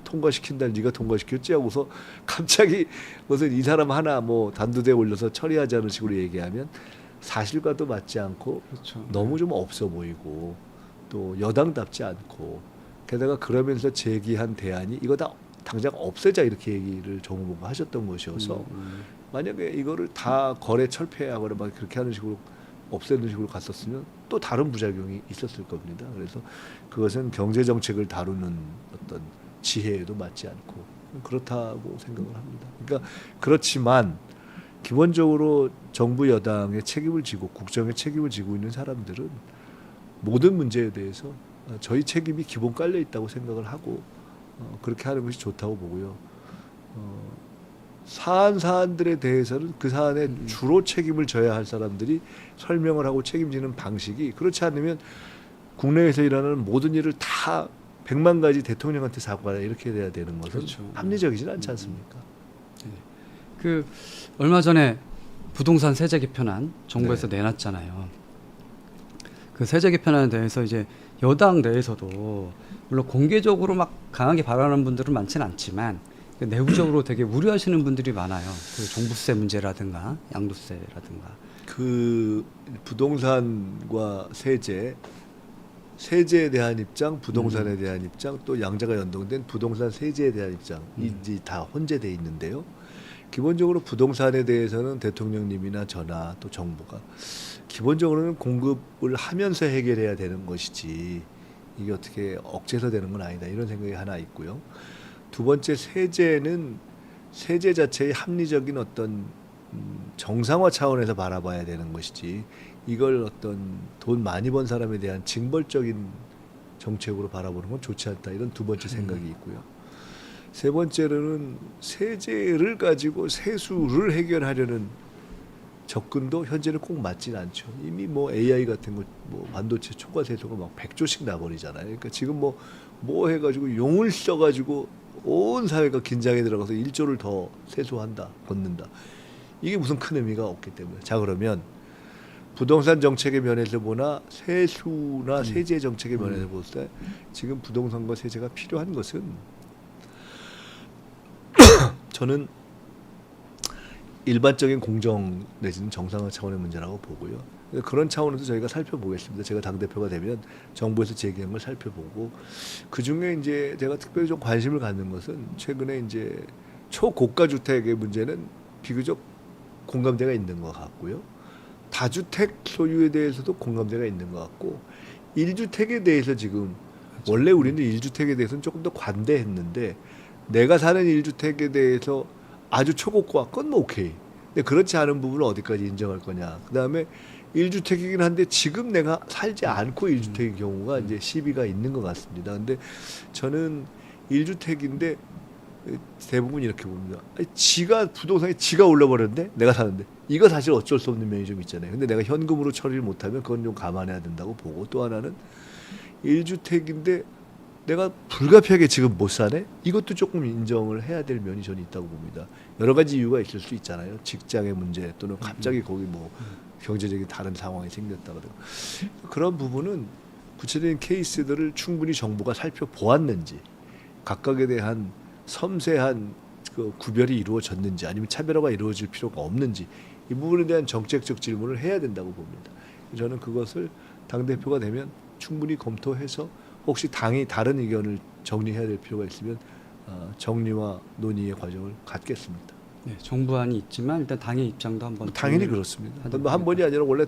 통과시킨 날 네가 통과시켰지 하고서 갑자기 무슨 이 사람 하나 뭐 단두대에 올려서 처리하자는 식으로 얘기하면 사실과도 맞지 않고 그렇죠. 너무 좀 없어 보이고 또 여당답지 않고 게다가 그러면서 제기한 대안이 이거 다 당장 없애자 이렇게 얘기를 정부가 하셨던 것이어서 만약에 이거를 다 거래 철폐하거나 막 그렇게 하는 식으로 없애는 식으로 갔었으면 또 다른 부작용이 있었을 겁니다. 그래서 그것은 경제 정책을 다루는 어떤 지혜에도 맞지 않고 그렇다고 생각을 합니다. 그러니까 그렇지만 기본적으로 정부 여당의 책임을 지고 국정의 책임을 지고 있는 사람들은 모든 문제에 대해서 저희 책임이 기본 깔려 있다고 생각을 하고 그렇게 하는 것이 좋다고 보고요. 사안들에 대해서는 그 사안에 주로 책임을 져야 할 사람들이 설명을 하고 책임지는 방식이 그렇지 않으면 국내에서 일하는 모든 일을 다 100만 가지 대통령한테 사과하라 이렇게 돼야 되는 것은 그렇죠. 합리적이진 않지 않습니까? 그 얼마 전에 부동산 세제 개편안 정부에서 내놨잖아요. 그 세제 개편안에 대해서 이제 여당 내에서도 물론 공개적으로 막 강하게 발언하는 분들은 많지는 않지만 그 내부적으로 되게 우려하시는 분들이 많아요. 그 종부세 문제라든가 양도세라든가. 그 부동산과 세제에 대한 입장, 부동산에 대한 입장, 또 양자가 연동된 부동산 세제에 대한 입장 이제 다 혼재돼 있는데요. 기본적으로 부동산에 대해서는 대통령님이나 저나 또 정부가 기본적으로는 공급을 하면서 해결해야 되는 것이지 이게 어떻게 억제해서 되는 건 아니다 이런 생각이 하나 있고요. 두 번째 세제는 세제 자체의 합리적인 어떤 정상화 차원에서 바라봐야 되는 것이지 이걸 어떤 돈 많이 번 사람에 대한 징벌적인 정책으로 바라보는 건 좋지 않다 이런 두 번째 생각이 있고요. 세 번째로는 세제를 가지고 세수를 해결하려는 접근도 현재는 꼭 맞지는 않죠. 이미 뭐 AI 같은 거, 뭐 반도체 초과 세수가 막 100조씩 나버리잖아요. 그러니까 지금 뭐 해가지고 용을 써가지고 온 사회가 긴장에 들어가서 1조를 더 세수한다, 걷는다. 이게 무슨 큰 의미가 없기 때문에. 자 그러면 부동산 정책의 면에서 보나 세수나 세제 정책의 면에서 볼 때 지금 부동산과 세제가 필요한 것은 저는 일반적인 공정 내지는 정상화 차원의 문제라고 보고요. 그런 차원에서 저희가 살펴보겠습니다. 제가 당대표가 되면 정부에서 제기한 걸 살펴보고 그중에 이제 제가 특별히 좀 관심을 갖는 것은 최근에 이제 초고가 주택의 문제는 비교적 공감대가 있는 것 같고요. 다주택 소유에 대해서도 공감대가 있는 것 같고 1주택에 대해서 지금 원래 우리는 1주택에 대해서는 조금 더 관대했는데 내가 사는 1주택에 대해서 아주 초고가 그건 뭐 오케이. 근데 그렇지 않은 부분을 어디까지 인정할 거냐. 그다음에 1주택이긴 한데 지금 내가 살지 않고 1주택의 경우가 이제 시비가 있는 것 같습니다. 근데 저는 1주택인데 대부분 이렇게 봅니다. 아니, 부동산이 지가 올라버렸는데 내가 사는데 이거 사실 어쩔 수 없는 면이 좀 있잖아요. 근데 내가 현금으로 처리를 못하면 그건 좀 감안해야 된다고 보고 또 하나는 1주택인데 내가 불가피하게 지금 못 사네? 이것도 조금 인정을 해야 될 면이 저는 있다고 봅니다. 여러 가지 이유가 있을 수 있잖아요. 직장의 문제 또는 갑자기 거기 뭐 경제적인 다른 상황이 생겼다거나 그런 부분은 구체적인 케이스들을 충분히 정부가 살펴보았는지 각각에 대한 섬세한 그 구별이 이루어졌는지 아니면 차별화가 이루어질 필요가 없는지 이 부분에 대한 정책적 질문을 해야 된다고 봅니다. 저는 그것을 당대표가 되면 충분히 검토해서 혹시 당이 다른 의견을 정리해야 될 필요가 있으면 정리와 논의의 과정을 갖겠습니다. 네, 정부안이 있지만 일단 당의 입장도 한번 당연히 그렇습니다. 한 번이 아니라 원래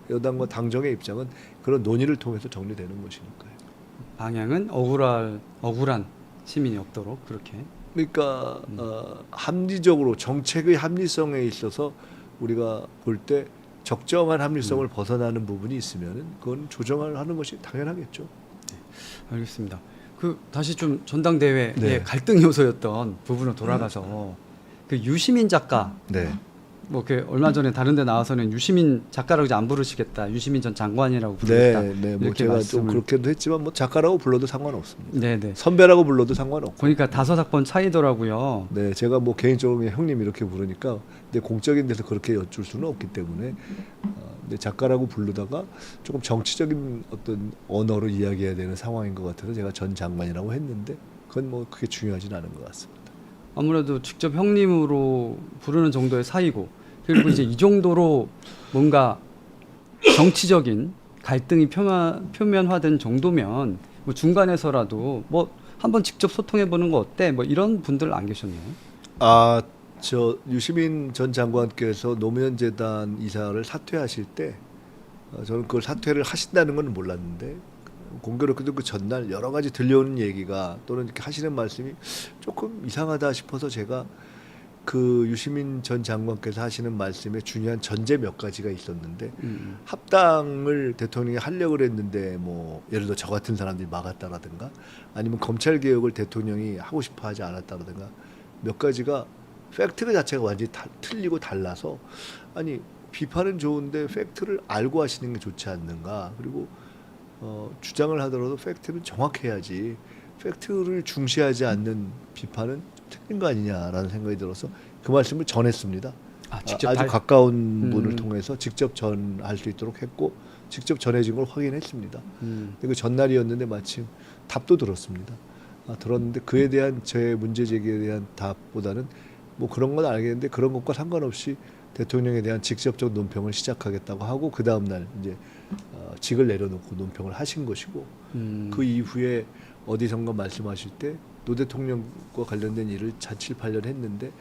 여당과 당정의 입장은 그런 논의를 통해서 정리되는 것이니까요. 방향은 억울한 시민이 없도록 그렇게. 그러니까 합리적으로 정책의 합리성에 있어서 우리가 볼 때 적정한 합리성을 벗어나는 부분이 있으면은 그건 조정을 하는 것이 당연하겠죠. 알겠습니다. 그 다시 좀 전당대회의 네. 갈등 요소였던 부분으로 돌아가서 그 유시민 작가 네. 뭐 그 얼마 전에 다른 데 나와서는 유시민 작가라고 이제 안 부르시겠다. 유시민 전 장관이라고 부르겠다. 네. 뭐 제가 좀 그렇게도 했지만 뭐 작가라고 불러도 상관없습니다. 네네. 선배라고 불러도 상관없고. 보니까 5학번 차이더라고요. 네, 제가 뭐 개인적으로 그냥 형님 이렇게 부르니까 근데 공적인 데서 그렇게 여쭐 수는 없기 때문에 근데 작가라고 부르다가 조금 정치적인 어떤 언어로 이야기해야 되는 상황인 것 같아서 제가 전 장관이라고 했는데 그건 뭐 그게 중요하진 않은 것 같습니다. 아무래도 직접 형님으로 부르는 정도의 사이고 그리고 이제 이 정도로 뭔가 정치적인 갈등이 표면화된 정도면 뭐 중간에서라도 뭐 한번 직접 소통해 보는 거 어때? 뭐 이런 분들 안 계셨나요? 저 유시민 전 장관께서 노무현재단 이사를 사퇴하실 때 저는 그걸 사퇴를 하신다는 건 몰랐는데 공교롭게도 그 전날 여러 가지 들려오는 얘기가 또는 이렇게 하시는 말씀이 조금 이상하다 싶어서 제가 그 유시민 전 장관께서 하시는 말씀에 중요한 전제 몇 가지가 있었는데 합당을 대통령이 하려고 했는데 뭐 예를 들어 저 같은 사람들이 막았다라든가 아니면 검찰 개혁을 대통령이 하고 싶어 하지 않았다라든가 몇 가지가 팩트 자체가 완전히 틀리고 달라서 아니 비판은 좋은데 팩트를 알고 하시는 게 좋지 않는가 그리고 주장을 하더라도 팩트는 정확해야지 팩트를 중시하지 않는 비판은 틀린 거 아니냐라는 생각이 들어서 그 말씀을 전했습니다. 직접 아주 다- 가까운 분을 통해서 직접 전할 수 있도록 했고 직접 전해진 걸 확인했습니다. 근데 그 전날이었는데 마침 답도 들었습니다. 들었는데 그에 대한 제 문제 제기에 대한 답보다는 뭐 그런 건 알겠는데 그런 것과 상관없이 대통령에 대한 직접적 논평을 시작하겠다고 하고 그 다음 날 이제 직을 내려놓고 논평을 하신 것이고 그 이후에 어디선가 말씀하실 때 노 대통령과 관련된 일을 7-8년 했는데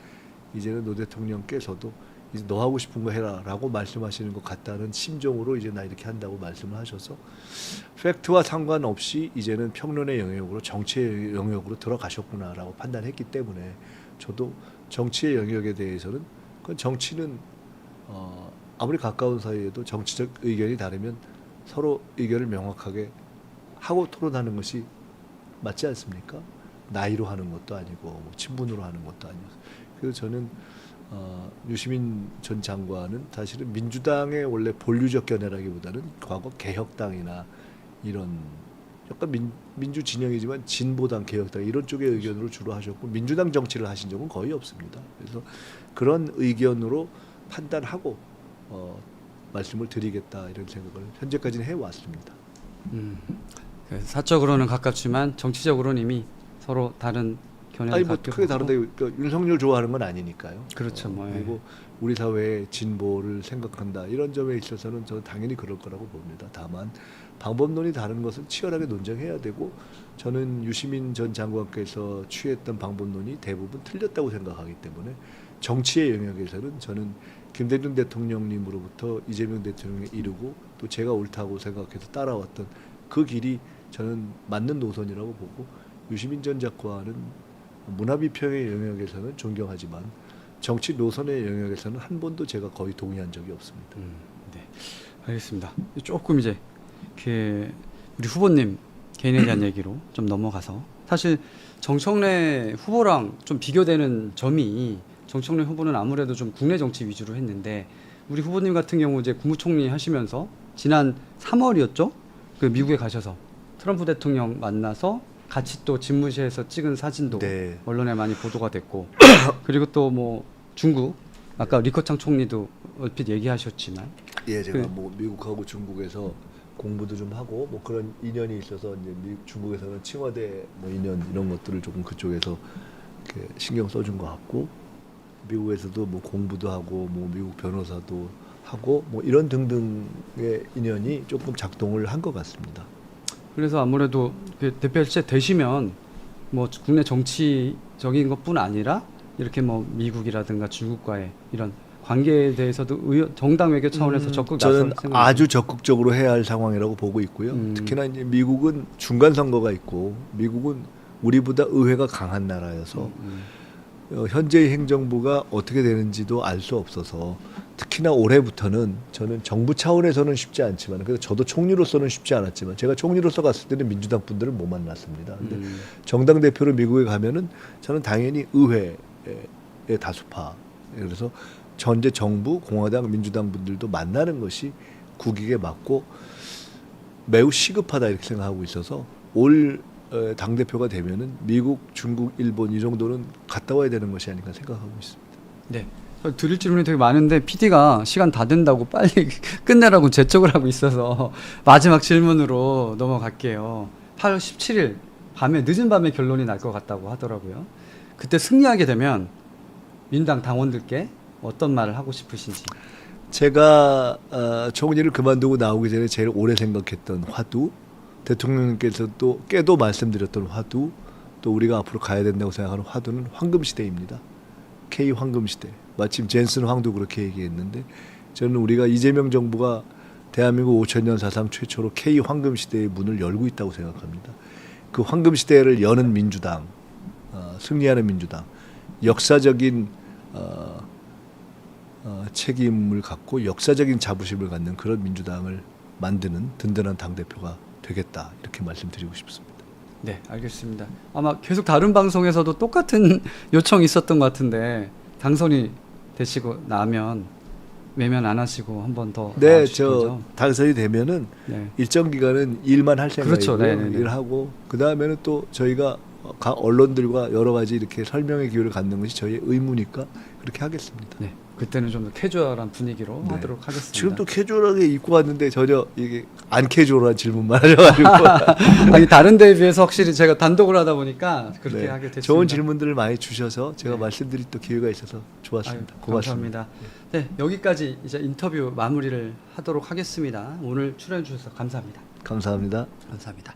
이제는 노 대통령께서도 이제 너 하고 싶은 거 해라라고 말씀하시는 것 같다는 심정으로 이제 나 이렇게 한다고 말씀을 하셔서 팩트와 상관없이 이제는 평론의 영역으로 정치의 영역으로 들어가셨구나라고 판단했기 때문에 저도 정치의 영역에 대해서는 그건 정치는 아무리 가까운 사이에도 정치적 의견이 다르면 서로 의견을 명확하게 하고 토론하는 것이 맞지 않습니까? 나이로 하는 것도 아니고 뭐 친분으로 하는 것도 아니고 그래서 저는 유시민 전 장관은 사실은 민주당의 원래 본류적 견해라기보다는 과거 개혁당이나 이런 약간 민주 진영이지만 진보당 개혁당 이런 쪽의 의견으로 주로 하셨고 민주당 정치를 하신 적은 거의 없습니다. 그래서 그런 의견으로 판단하고 말씀을 드리겠다 이런 생각을 현재까지는 해왔습니다. 사적으로는 가깝지만 정치적으로는 이미 서로 다른 견해를 아니 뭐 갖고 크게 다른데 그러니까 윤석열 좋아하는 건 아니니까요. 그렇죠, 뭐, 예. 그리고 우리 사회의 진보를 생각한다 이런 점에 있어서는 저는 당연히 그럴 거라고 봅니다. 다만 방법론이 다른 것은 치열하게 논쟁해야 되고 저는 유시민 전 장관께서 취했던 방법론이 대부분 틀렸다고 생각하기 때문에 정치의 영역에서는 저는 김대중 대통령님으로부터 이재명 대통령에 이르고 또 제가 옳다고 생각해서 따라왔던 그 길이 저는 맞는 노선이라고 보고 유시민 전 장관은 문화비평의 영역에서는 존경하지만 정치 노선의 영역에서는 한 번도 제가 거의 동의한 적이 없습니다. 네, 알겠습니다. 조금 이제 우리 후보님 개인에 대한 얘기로 좀 넘어가서 사실 정청래 후보랑 좀 비교되는 점이 정청래 후보는 아무래도 좀 국내 정치 위주로 했는데 우리 후보님 같은 경우 이제 국무총리 하시면서 지난 3월이었죠? 그 미국에 가셔서 트럼프 대통령 만나서 같이 또 집무실에서 찍은 사진도 네. 언론에 많이 보도가 됐고 그리고 또 뭐 중국 아까 리커창 총리도 얼핏 얘기하셨지만 예, 제가 그- 뭐 미국하고 중국에서 공부도 좀 하고 뭐 그런 인연이 있어서 이제 중국에서는 칭화대 뭐 인연 이런 것들을 조금 그쪽에서 이렇게 신경 써준 것 같고 미국에서도 뭐 공부도 하고 뭐 미국 변호사도 하고 뭐 이런 등등의 인연이 조금 작동을 한 것 같습니다. 그래서 아무래도 그 대표 실제 되시면 뭐 국내 정치적인 것뿐 아니라 이렇게 뭐 미국이라든가 중국과의 이런 관계에 대해서도 정당 외교 차원에서 적극 나설 저는 생각이 아주 적극적으로 해야 할 상황이라고 보고 있고요. 음. 특히나 이제 미국은 중간 선거가 있고 미국은 우리보다 의회가 강한 나라여서 현재의 행정부가 어떻게 되는지도 알 수 없어서 특히나 올해부터는 저는 정부 차원에서는 쉽지 않지만 그래서 저도 총리로서는 쉽지 않았지만 제가 총리로서 갔을 때는 민주당 분들을 못 만났습니다. 근데 정당 대표로 미국에 가면은 저는 당연히 의회의 다수파 그래서 현재 정부 공화당 민주당 분들도 만나는 것이 국익에 맞고 매우 시급하다 이렇게 생각하고 있어서 올 당대표가 되면은 미국, 중국, 일본 이 정도는 갔다 와야 되는 것이 아닌가 생각하고 있습니다. 네. 드릴 질문이 되게 많은데 PD가 시간 다 된다고 빨리 끝내라고 재촉을 하고 있어서 마지막 질문으로 넘어갈게요. 8월 17일 밤에 늦은 밤에 결론이 날 것 같다고 하더라고요. 그때 승리하게 되면 민당 당원들께 어떤 말을 하고 싶으신지. 제가 총리를 그만두고 나오기 전에 제일 오래 생각했던 화두, 대통령께서도 깨도 말씀드렸던 화두, 또 우리가 앞으로 가야 된다고 생각하는 화두는 황금시대입니다. K 황금시대. 마침 젠슨 황도 그렇게 얘기했는데 저는 우리가 이재명 정부가 대한민국 5천년 사상 최초로 K 황금시대의 문을 열고 있다고 생각합니다. 그 황금시대를 여는 민주당, 승리하는 민주당, 역사적인 책임을 갖고 역사적인 자부심을 갖는 그런 민주당을 만드는 든든한 당대표가 되겠다 이렇게 말씀드리고 싶습니다. 네, 알겠습니다. 아마 계속 다른 방송에서도 똑같은 요청이 있었던 것 같은데 당선이 되시고 나면 외면 안 하시고 한 번 더 네, 나와주실 저 거죠? 당선이 되면은 네. 일정 기간은 일만 할 생각이고요. 그렇죠. 네네네. 일하고 그 다음에는 또 저희가 언론들과 여러 가지 이렇게 설명의 기회를 갖는 것이 저희의 의무니까 그렇게 하겠습니다. 네, 그때는 좀 더 캐주얼한 분위기로 네. 하도록 하겠습니다. 지금 또 캐주얼하게 입고 왔는데 전혀 이게 안 캐주얼한 질문만 하셔가지고 아니 다른 데에 비해서 확실히 제가 단독을 하다 보니까 그렇게 네, 하게 됐습니다. 좋은 질문들을 많이 주셔서 제가 네. 말씀드릴 또 기회가 있어서 좋았습니다. 아유, 고맙습니다. 감사합니다. 네, 여기까지 이제 인터뷰 마무리를 하도록 하겠습니다. 오늘 출연해 주셔서 감사합니다. 감사합니다. 감사합니다.